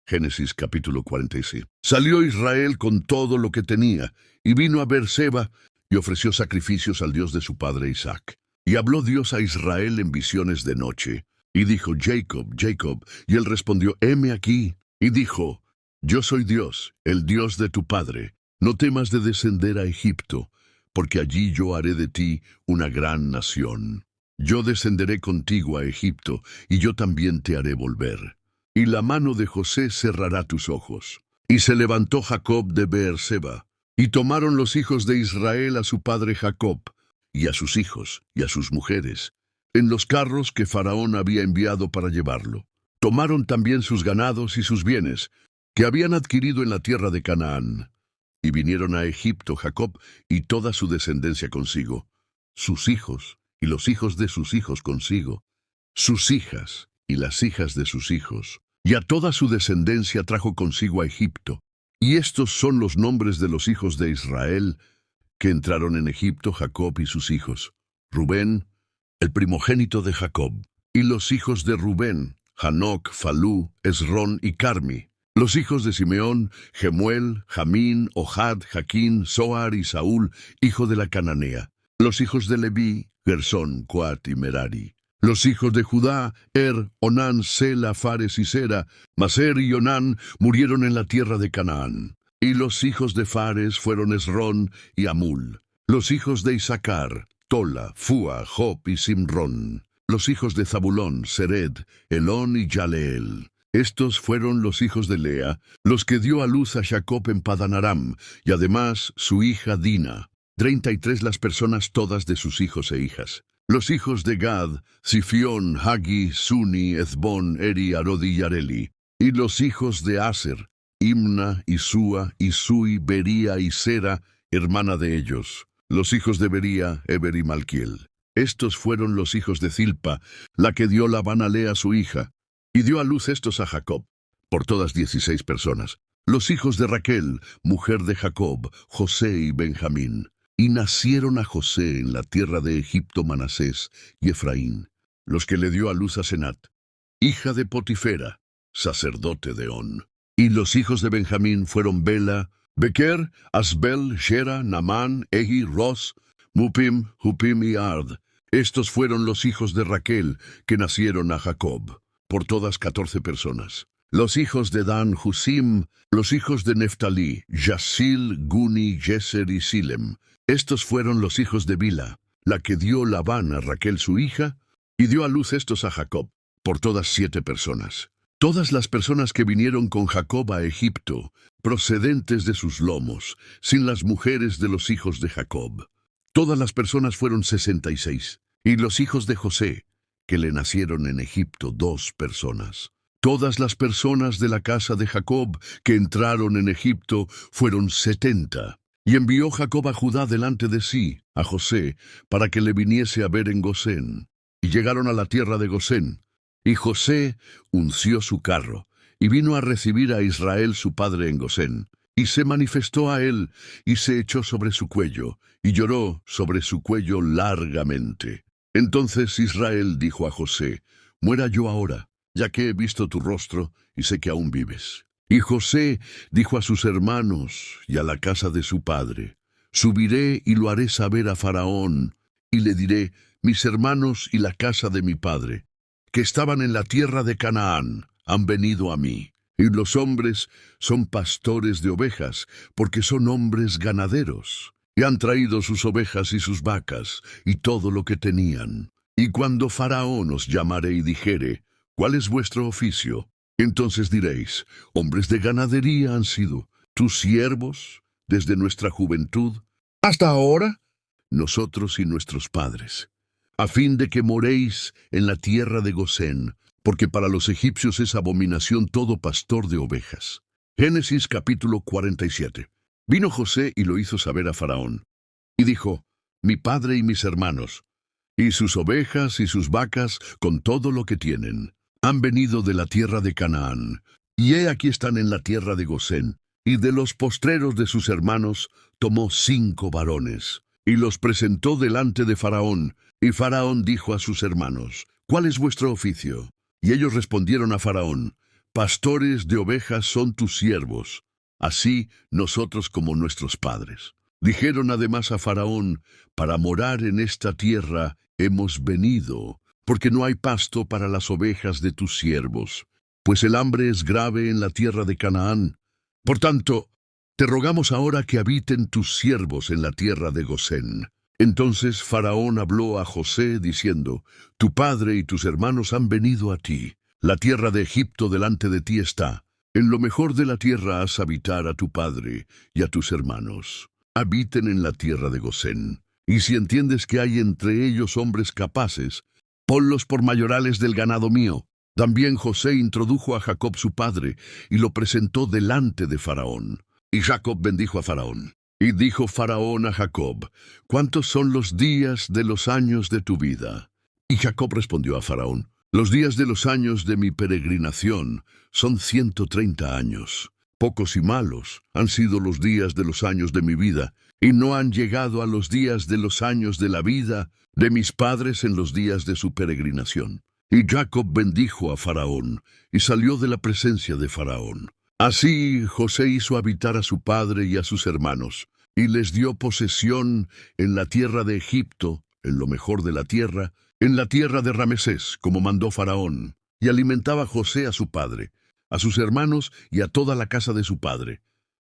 Génesis capítulo 46. Salió Israel con todo lo que tenía, y vino a Beerseba, y ofreció sacrificios al Dios de su padre Isaac. Y habló Dios a Israel en visiones de noche, y dijo: Jacob, Jacob. Y él respondió: heme aquí. Y dijo: yo soy Dios, el Dios de tu padre. No temas de descender a Egipto, porque allí yo haré de ti una gran nación. Yo descenderé contigo a Egipto, y yo también te haré volver. Y la mano de José cerrará tus ojos. Y se levantó Jacob de Beerseba, y tomaron los hijos de Israel a su padre Jacob, y a sus hijos, y a sus mujeres, en los carros que Faraón había enviado para llevarlo. Tomaron también sus ganados y sus bienes, que habían adquirido en la tierra de Canaán. Y vinieron a Egipto Jacob y toda su descendencia consigo, sus hijos y los hijos de sus hijos consigo, sus hijas y las hijas de sus hijos, y a toda su descendencia trajo consigo a Egipto. Y estos son los nombres de los hijos de Israel que entraron en Egipto, Jacob y sus hijos. Rubén, el primogénito de Jacob, y los hijos de Rubén, Hanoc, Falú, Esrón y Carmi. Los hijos de Simeón, Gemuel, Jamín, Ohad, Jaquín, Zoar y Saúl, hijo de la cananea. Los hijos de Leví, Gersón, Coat y Merari. Los hijos de Judá, Onán, Sela, Fares y Sera, Maser y Onán murieron en la tierra de Canaán. Y los hijos de Fares fueron Esrón y Amul. Los hijos de Isaacar, Tola, Fua, Job y Simrón. Los hijos de Zabulón, Sered, Elón y Yaleel. Estos fueron los hijos de Lea, los que dio a luz a Jacob en Padan Aram, y además su hija Dina. 33 las personas todas de sus hijos e hijas. Los hijos de Gad, Sifión, Hagi, Suni, Ezbón, Eri, Arodi y Areli. Y los hijos de Aser, Imna, Isúa, Isui, Bería y Sera, hermana de ellos. Los hijos de Bería, Eber y Malquiel. Estos fueron los hijos de Zilpa, la que dio Labán a Lea su hija. Y dio a luz estos a Jacob, por todas 16 personas. Los hijos de Raquel, mujer de Jacob, José y Benjamín. Y nacieron a José en la tierra de Egipto Manasés y Efraín, los que le dio a luz a Senat, hija de Potifera, sacerdote de On. Y los hijos de Benjamín fueron Bela, Bequer, Asbel, Shera, Namán, Ehi, Ros, Mupim, Hupim y Ard. Estos fueron los hijos de Raquel que nacieron a Jacob, por todas 14 personas. Los hijos de Dan, Husim, los hijos de Neftalí, Yasil, Guni, Yeser y Silem. Estos fueron los hijos de Bila, la que dio Labán a Raquel su hija, y dio a luz estos a Jacob, por todas 7 personas. Todas las personas que vinieron con Jacob a Egipto, procedentes de sus lomos, sin las mujeres de los hijos de Jacob. Todas las personas fueron 66, y los hijos de José, que le nacieron en Egipto 2 personas. Todas las personas de la casa de Jacob que entraron en Egipto fueron 70. Y envió Jacob a Judá delante de sí, a José, para que le viniese a ver en Gosén. Y llegaron a la tierra de Gosén. Y José unció su carro, y vino a recibir a Israel su padre en Gosén. Y se manifestó a él, y se echó sobre su cuello, y lloró sobre su cuello largamente. Entonces Israel dijo a José: muera yo ahora, ya que he visto tu rostro, y sé que aún vives. Y José dijo a sus hermanos y a la casa de su padre: subiré y lo haré saber a Faraón, y le diré: mis hermanos y la casa de mi padre, que estaban en la tierra de Canaán, han venido a mí. Y los hombres son pastores de ovejas, porque son hombres ganaderos. Y han traído sus ovejas y sus vacas, y todo lo que tenían. Y cuando Faraón os llamare y dijere: ¿cuál es vuestro oficio? Entonces diréis: hombres de ganadería han sido tus siervos desde nuestra juventud hasta ahora, nosotros y nuestros padres, a fin de que moréis en la tierra de Gosén, porque para los egipcios es abominación todo pastor de ovejas. Génesis capítulo 47. Vino José y lo hizo saber a Faraón, y dijo: mi padre y mis hermanos, y sus ovejas y sus vacas con todo lo que tienen, han venido de la tierra de Canaán, y he aquí están en la tierra de Gosén. Y de los postreros de sus hermanos tomó 5 varones, y los presentó delante de Faraón. Y Faraón dijo a sus hermanos: ¿cuál es vuestro oficio? Y ellos respondieron a Faraón: pastores de ovejas son tus siervos, así nosotros como nuestros padres. Dijeron además a Faraón: para morar en esta tierra hemos venido, porque no hay pasto para las ovejas de tus siervos, pues el hambre es grave en la tierra de Canaán. Por tanto, te rogamos ahora que habiten tus siervos en la tierra de Gosén. Entonces Faraón habló a José diciendo: tu padre y tus hermanos han venido a ti. La tierra de Egipto delante de ti está. En lo mejor de la tierra haz habitar a tu padre y a tus hermanos. Habiten en la tierra de Gosén. Y si entiendes que hay entre ellos hombres capaces, ponlos por mayorales del ganado mío. También José introdujo a Jacob su padre, y lo presentó delante de Faraón. Y Jacob bendijo a Faraón. Y dijo Faraón a Jacob: ¿Cuántos son los días de los años de tu vida? Y Jacob respondió a Faraón: Los días de los años de mi peregrinación son 130 años. Pocos y malos han sido los días de los años de mi vida, y no han llegado a los días de los años de la vida de mis padres en los días de su peregrinación. Y Jacob bendijo a Faraón, y salió de la presencia de Faraón. Así José hizo habitar a su padre y a sus hermanos, y les dio posesión en la tierra de Egipto, en lo mejor de la tierra, en la tierra de Ramesés, como mandó Faraón, y alimentaba José a su padre, a sus hermanos y a toda la casa de su padre,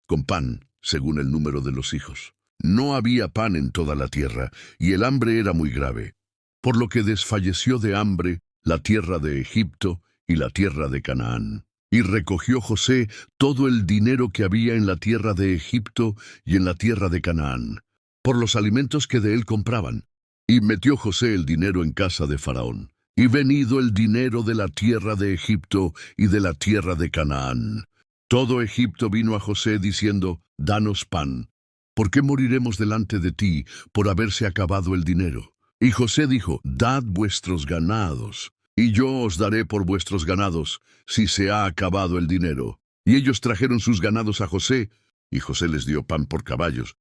con pan, según el número de los hijos. No había pan en toda la tierra, y el hambre era muy grave, por lo que desfalleció de hambre la tierra de Egipto y la tierra de Canaán. Y recogió José todo el dinero que había en la tierra de Egipto y en la tierra de Canaán, por los alimentos que de él compraban. Y metió José el dinero en casa de Faraón. Y venido el dinero de la tierra de Egipto y de la tierra de Canaán. Todo Egipto vino a José diciendo: Danos pan. ¿Por qué moriremos delante de ti por haberse acabado el dinero? Y José dijo: Dad vuestros ganados, y yo os daré por vuestros ganados, si se ha acabado el dinero. Y ellos trajeron sus ganados a José, y José les dio pan por caballos,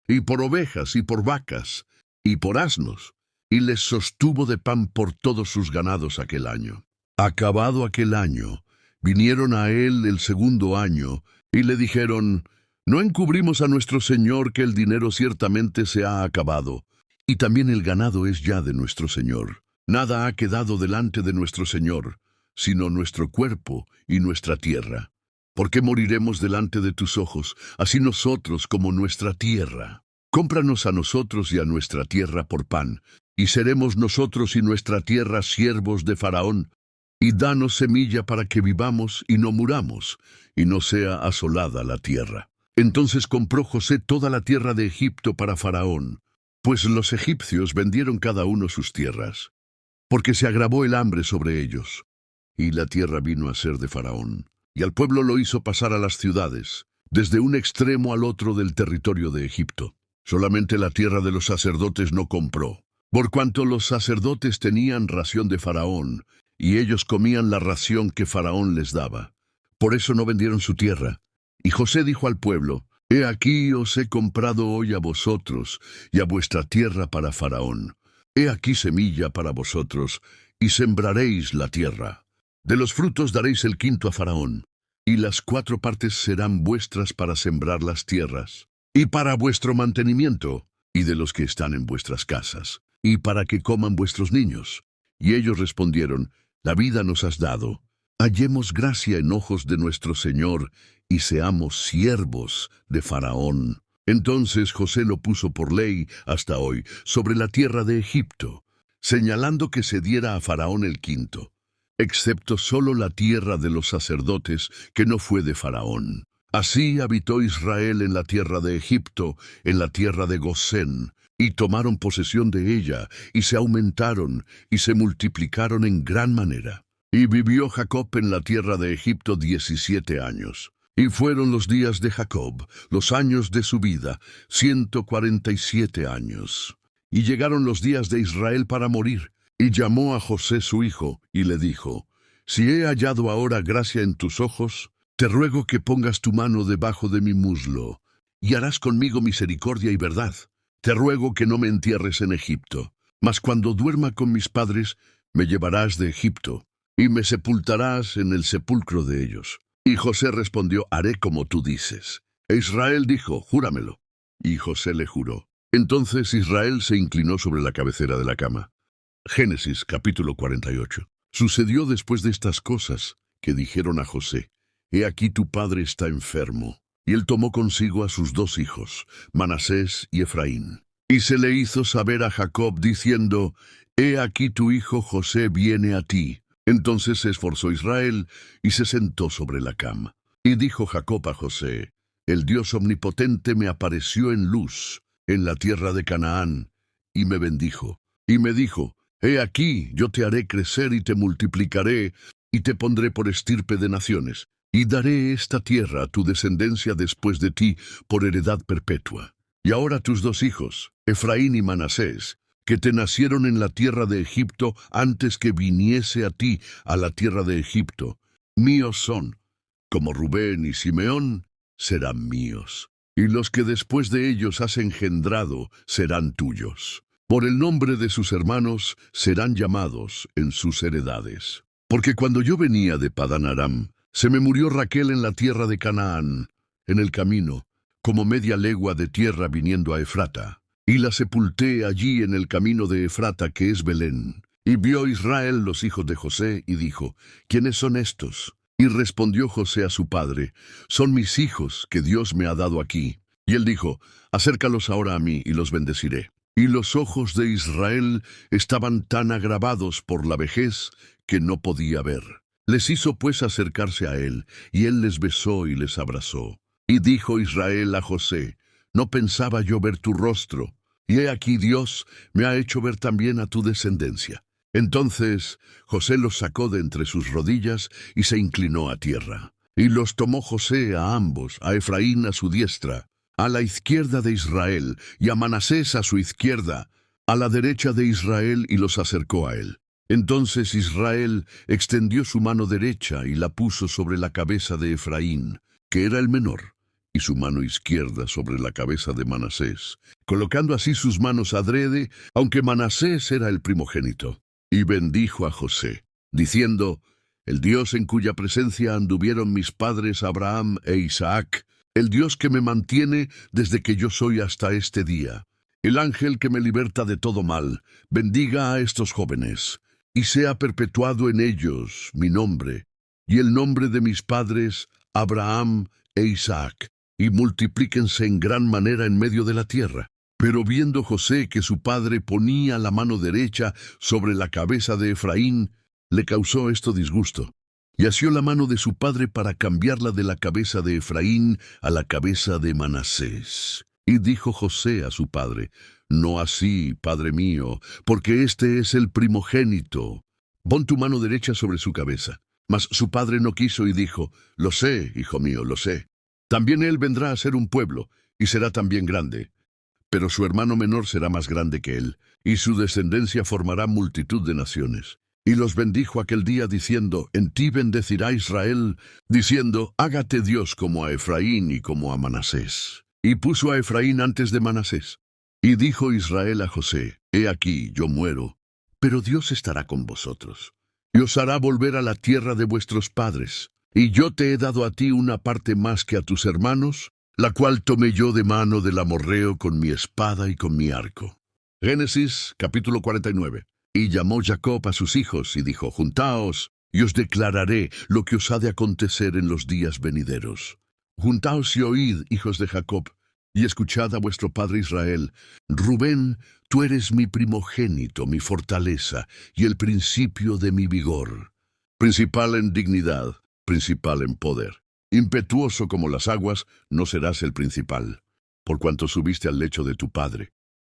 y por ovejas, y por vacas, y por asnos, y les sostuvo de pan por todos sus ganados aquel año. Acabado aquel año, vinieron a él el segundo año, y le dijeron: ¿No encubrimos a nuestro señor que el dinero ciertamente se ha acabado, y también el ganado es ya de nuestro señor? Nada ha quedado delante de nuestro señor, sino nuestro cuerpo y nuestra tierra. ¿Por qué moriremos delante de tus ojos, así nosotros como nuestra tierra? Cómpranos a nosotros y a nuestra tierra por pan, y seremos nosotros y nuestra tierra siervos de Faraón, y danos semilla para que vivamos y no muramos, y no sea asolada la tierra. Entonces compró José toda la tierra de Egipto para Faraón, pues los egipcios vendieron cada uno sus tierras, porque se agravó el hambre sobre ellos. Y la tierra vino a ser de Faraón, y al pueblo lo hizo pasar a las ciudades, desde un extremo al otro del territorio de Egipto. Solamente la tierra de los sacerdotes no compró, por cuanto los sacerdotes tenían ración de Faraón, y ellos comían la ración que Faraón les daba. Por eso no vendieron su tierra. Y José dijo al pueblo: He aquí os he comprado hoy a vosotros y a vuestra tierra para Faraón. He aquí semilla para vosotros, y sembraréis la tierra. De los frutos daréis el quinto a Faraón, y las 4 partes serán vuestras para sembrar las tierras, y para vuestro mantenimiento, y de los que están en vuestras casas, y para que coman vuestros niños. Y ellos respondieron: La vida nos has dado. Hallemos gracia en ojos de nuestro Señor, y seamos siervos de Faraón. Entonces José lo puso por ley hasta hoy sobre la tierra de Egipto, señalando que se diera a Faraón el quinto, excepto solo la tierra de los sacerdotes, que no fue de Faraón. Así habitó Israel en la tierra de Egipto, en la tierra de Gosén, y tomaron posesión de ella, y se aumentaron, y se multiplicaron en gran manera. Y vivió Jacob en la tierra de Egipto 17 años. Y fueron los días de Jacob, los años de su vida, 147 años. Y llegaron los días de Israel para morir. Y llamó a José su hijo, y le dijo: Si he hallado ahora gracia en tus ojos, te ruego que pongas tu mano debajo de mi muslo, y harás conmigo misericordia y verdad. Te ruego que no me entierres en Egipto, mas cuando duerma con mis padres, me llevarás de Egipto, y me sepultarás en el sepulcro de ellos. Y José respondió: Haré como tú dices. E Israel dijo: Júramelo. Y José le juró. Entonces Israel se inclinó sobre la cabecera de la cama. Génesis capítulo 48. Sucedió después de estas cosas que dijeron a José: He aquí tu padre está enfermo. Y él tomó consigo a sus 2 hijos, Manasés y Efraín. Y se le hizo saber a Jacob diciendo: He aquí tu hijo José viene a ti. Entonces se esforzó Israel y se sentó sobre la cama. Y dijo Jacob a José: El Dios omnipotente me apareció en luz en la tierra de Canaán, y me bendijo. Y me dijo: He aquí, yo te haré crecer y te multiplicaré, y te pondré por estirpe de naciones. y daré esta tierra a tu descendencia después de ti por heredad perpetua. Y ahora tus dos hijos, Efraín y Manasés, que te nacieron en la tierra de Egipto antes que viniese a ti a la tierra de Egipto, míos son, como Rubén y Simeón, serán míos. Y los que después de ellos has engendrado serán tuyos. Por el nombre de sus hermanos serán llamados en sus heredades. Porque cuando yo venía de Padán Aram, se me murió Raquel en la tierra de Canaán, en el camino, como media legua de tierra viniendo a Efrata. Y la sepulté allí en el camino de Efrata, que es Belén. Y vio Israel los hijos de José, y dijo, ¿quiénes son estos? Y respondió José a su padre, son mis hijos que Dios me ha dado aquí. Y él dijo, acércalos ahora a mí, y los bendeciré. Y los ojos de Israel estaban tan agravados por la vejez que no podía ver. Les hizo pues acercarse a él, y él les besó y les abrazó. Y dijo Israel a José, no pensaba yo ver tu rostro, y he aquí Dios me ha hecho ver también a tu descendencia. Entonces José los sacó de entre sus rodillas y se inclinó a tierra. Y los tomó José a ambos, a Efraín a su diestra, a la izquierda de Israel, y a Manasés a su izquierda, a la derecha de Israel, y los acercó a él. Entonces Israel extendió su mano derecha y la puso sobre la cabeza de Efraín, que era el menor, y su mano izquierda sobre la cabeza de Manasés, colocando así sus manos adrede, aunque Manasés era el primogénito. Y bendijo a José, diciendo, el Dios en cuya presencia anduvieron mis padres Abraham e Isaac, el Dios que me mantiene desde que yo soy hasta este día, el ángel que me liberta de todo mal, bendiga a estos jóvenes, y sea perpetuado en ellos mi nombre, y el nombre de mis padres Abraham e Isaac, y multiplíquense en gran manera en medio de la tierra. Pero viendo José que su padre ponía la mano derecha sobre la cabeza de Efraín, le causó esto disgusto, y asió la mano de su padre para cambiarla de la cabeza de Efraín a la cabeza de Manasés. Y dijo José a su padre, no así, padre mío, porque este es el primogénito. Pon tu mano derecha sobre su cabeza. Mas su padre no quiso y dijo, lo sé, hijo mío, lo sé. También él vendrá a ser un pueblo, y será también grande. Pero su hermano menor será más grande que él, y su descendencia formará multitud de naciones. Y los bendijo aquel día diciendo, en ti bendecirá Israel, diciendo, hágate Dios como a Efraín y como a Manasés. Y puso a Efraín antes de Manasés. Y dijo Israel a José, he aquí, yo muero, pero Dios estará con vosotros, y os hará volver a la tierra de vuestros padres. Y yo te he dado a ti una parte más que a tus hermanos, la cual tomé yo de mano del amorreo con mi espada y con mi arco. Génesis, capítulo 49. Y llamó Jacob a sus hijos y dijo, juntaos, y os declararé lo que os ha de acontecer en los días venideros. Juntaos y oíd, hijos de Jacob, y escuchad a vuestro padre Israel. Rubén, tú eres mi primogénito, mi fortaleza, y el principio de mi vigor. Principal en dignidad, principal en poder. Impetuoso como las aguas, no serás el principal, por cuanto subiste al lecho de tu padre.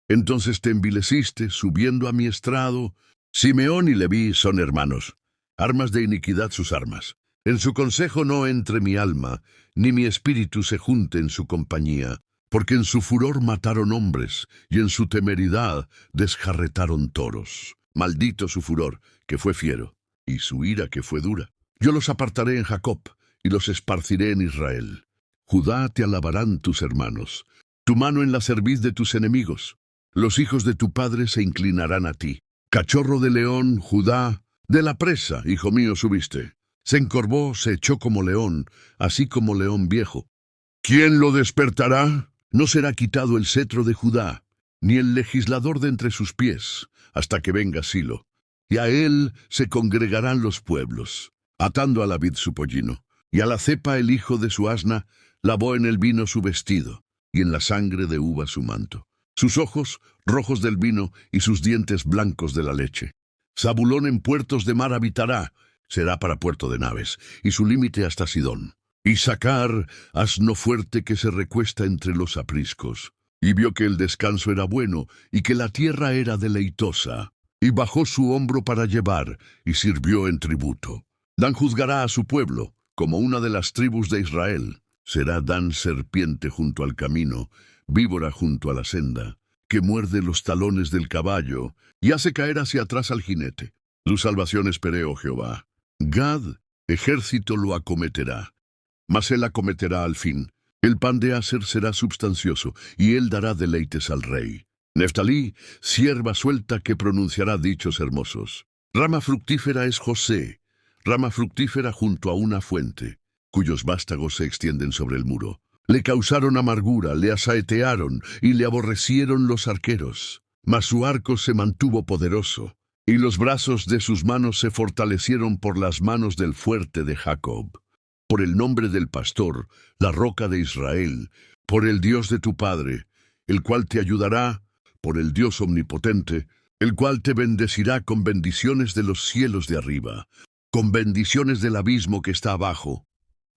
Entonces te envileciste, subiendo a mi estrado. Simeón y Leví son hermanos, armas de iniquidad sus armas. En su consejo no entre mi alma, ni mi espíritu se junte en su compañía, porque en su furor mataron hombres, y en su temeridad desjarretaron toros. Maldito su furor, que fue fiero, y su ira, que fue dura. Yo los apartaré en Jacob, y los esparciré en Israel. Judá te alabarán tus hermanos, tu mano en la cerviz de tus enemigos. Los hijos de tu padre se inclinarán a ti. Cachorro de león, Judá, de la presa, hijo mío, subiste. Se encorvó, se echó como león, así como león viejo. ¿Quién lo despertará? No será quitado el cetro de Judá, ni el legislador de entre sus pies, hasta que venga Silo. Y a él se congregarán los pueblos, atando a la vid su pollino. Y a la cepa el hijo de su asna lavó en el vino su vestido, y en la sangre de uva su manto. Sus ojos rojos del vino, y sus dientes blancos de la leche. Zabulón en puertos de mar habitará, será para puerto de naves, y su límite hasta Sidón. Isacar, asno fuerte que se recuesta entre los apriscos. Y vio que el descanso era bueno, y que la tierra era deleitosa. Y bajó su hombro para llevar, y sirvió en tributo. Dan juzgará a su pueblo, como una de las tribus de Israel. Será Dan serpiente junto al camino, víbora junto a la senda, que muerde los talones del caballo y hace caer hacia atrás al jinete. Tu salvación esperé, oh Jehová. Gad, ejército lo acometerá, mas él acometerá al fin. El pan de Aser será substancioso, y él dará deleites al rey. Neftalí, sierva suelta que pronunciará dichos hermosos. Rama fructífera es José, rama fructífera junto a una fuente, cuyos vástagos se extienden sobre el muro. Le causaron amargura, le asaetearon, y le aborrecieron los arqueros. Mas su arco se mantuvo poderoso, y los brazos de sus manos se fortalecieron por las manos del fuerte de Jacob. Por el nombre del pastor, la roca de Israel, por el Dios de tu Padre, el cual te ayudará, por el Dios omnipotente, el cual te bendecirá con bendiciones de los cielos de arriba, con bendiciones del abismo que está abajo,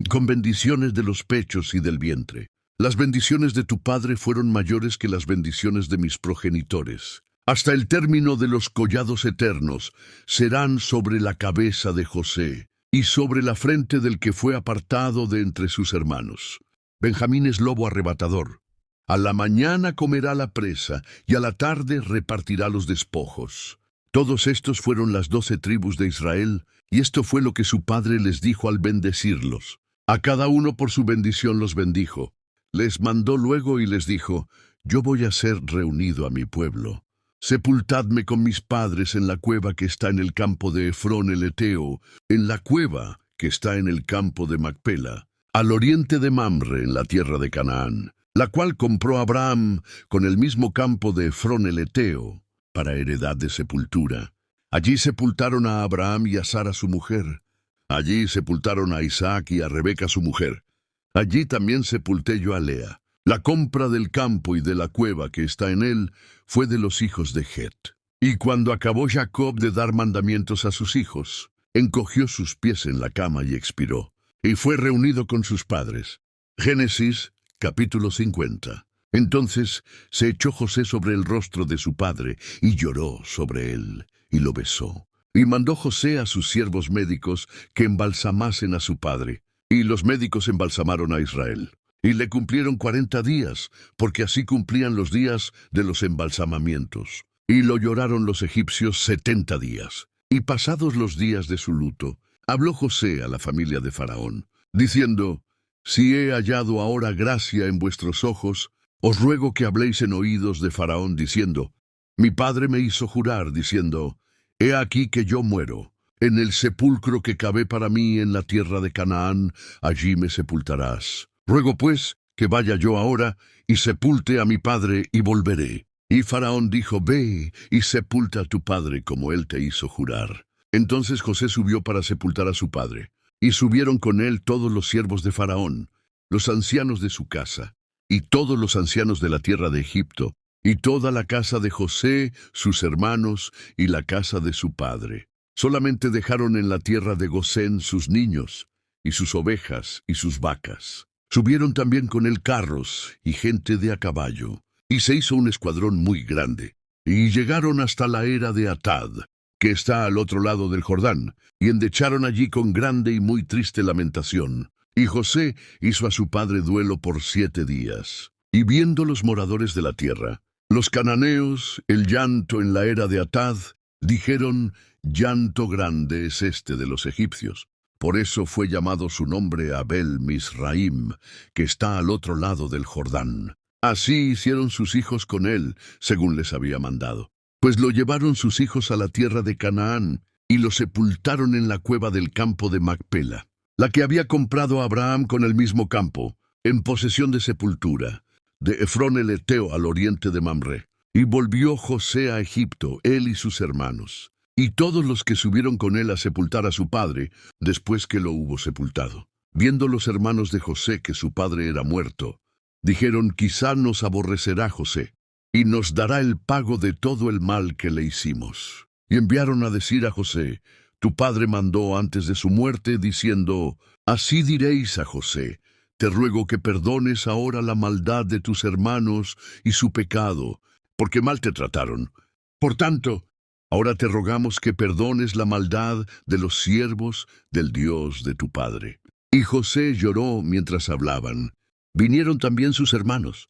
con bendiciones de los pechos y del vientre. Las bendiciones de tu Padre fueron mayores que las bendiciones de mis progenitores. Hasta el término de los collados eternos serán sobre la cabeza de José, y sobre la frente del que fue apartado de entre sus hermanos. Benjamín es lobo arrebatador. A la mañana comerá la presa, y a la tarde repartirá los despojos. Todos estos fueron las 12 tribus de Israel, y esto fue lo que su padre les dijo al bendecirlos. A cada uno por su bendición los bendijo. Les mandó luego y les dijo: yo voy a ser reunido a mi pueblo. Sepultadme con mis padres en la cueva que está en el campo de Efrón el Eteo, en la cueva que está en el campo de Macpela, al oriente de Mamre en la tierra de Canaán, la cual compró Abraham con el mismo campo de Efrón el Eteo, para heredad de sepultura. Allí sepultaron a Abraham y a Sara su mujer. Allí sepultaron a Isaac y a Rebeca su mujer. Allí también sepulté yo a Lea. La compra del campo y de la cueva que está en él fue de los hijos de Het. Y cuando acabó Jacob de dar mandamientos a sus hijos, encogió sus pies en la cama y expiró, y fue reunido con sus padres. Génesis, capítulo 50. Entonces se echó José sobre el rostro de su padre, y lloró sobre él, y lo besó. Y mandó José a sus siervos médicos que embalsamasen a su padre, y los médicos embalsamaron a Israel. Y le cumplieron 40 días, porque así cumplían los días de los embalsamamientos. Y lo lloraron los egipcios 70 días. Y pasados los días de su luto, habló José a la familia de Faraón, diciendo: si he hallado ahora gracia en vuestros ojos, os ruego que habléis en oídos de Faraón, diciendo: mi padre me hizo jurar, diciendo: he aquí que yo muero. En el sepulcro que cavé para mí en la tierra de Canaán, allí me sepultarás. Ruego pues que vaya yo ahora y sepulte a mi padre y volveré. Y Faraón dijo: ve y sepulta a tu padre como él te hizo jurar. Entonces José subió para sepultar a su padre. Y subieron con él todos los siervos de Faraón, los ancianos de su casa, y todos los ancianos de la tierra de Egipto, y toda la casa de José, sus hermanos, y la casa de su padre. Solamente dejaron en la tierra de Gosén sus niños, y sus ovejas, y sus vacas. Subieron también con él carros y gente de a caballo, y se hizo un escuadrón muy grande, y llegaron hasta la era de Atad, que está al otro lado del Jordán, y endecharon allí con grande y muy triste lamentación. Y José hizo a su padre duelo por 7 días. Y viendo los moradores de la tierra, los cananeos, el llanto en la era de Atad, dijeron: llanto grande es este de los egipcios. Por eso fue llamado su nombre Abel Misraim, que está al otro lado del Jordán. Así hicieron sus hijos con él, según les había mandado. Pues lo llevaron sus hijos a la tierra de Canaán, y lo sepultaron en la cueva del campo de Macpela, la que había comprado Abraham con el mismo campo, en posesión de sepultura, de Efrón el Eteo al oriente de Mamre. Y volvió José a Egipto, él y sus hermanos, y todos los que subieron con él a sepultar a su padre, después que lo hubo sepultado. Viendo los hermanos de José que su padre era muerto, dijeron: quizá nos aborrecerá José, y nos dará el pago de todo el mal que le hicimos. Y enviaron a decir a José: tu padre mandó antes de su muerte, diciendo: así diréis a José: te ruego que perdones ahora la maldad de tus hermanos y su pecado, porque mal te trataron. Por tanto, ahora te rogamos que perdones la maldad de los siervos del Dios de tu padre. Y José lloró mientras hablaban. Vinieron también sus hermanos,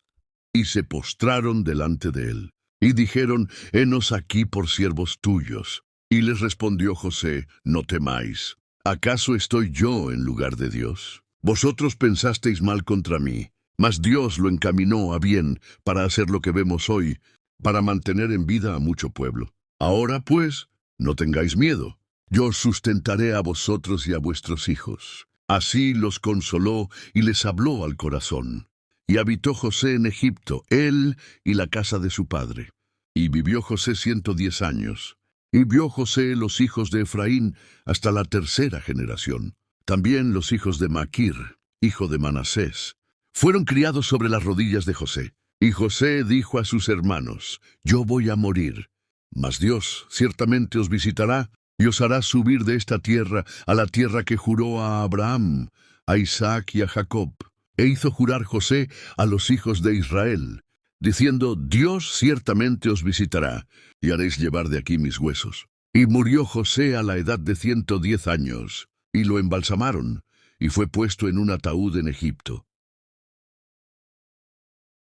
y se postraron delante de él, y dijeron, henos aquí por siervos tuyos. Y les respondió José, no temáis. ¿Acaso estoy yo en lugar de Dios? Vosotros pensasteis mal contra mí, mas Dios lo encaminó a bien para hacer lo que vemos hoy, para mantener en vida a mucho pueblo. Ahora, pues, no tengáis miedo. Yo os sustentaré a vosotros y a vuestros hijos. Así los consoló y les habló al corazón. Y habitó José en Egipto, él y la casa de su padre. Y vivió José 110 años. Y vio José los hijos de Efraín hasta la tercera generación. También los hijos de Maquir, hijo de Manasés, fueron criados sobre las rodillas de José. Y José dijo a sus hermanos, yo voy a morir, mas Dios ciertamente os visitará y os hará subir de esta tierra a la tierra que juró a Abraham, a Isaac y a Jacob. E hizo jurar José a los hijos de Israel, diciendo, Dios ciertamente os visitará, y haréis llevar de aquí mis huesos. Y murió José a la edad de 110 años, y lo embalsamaron, y fue puesto en un ataúd en Egipto.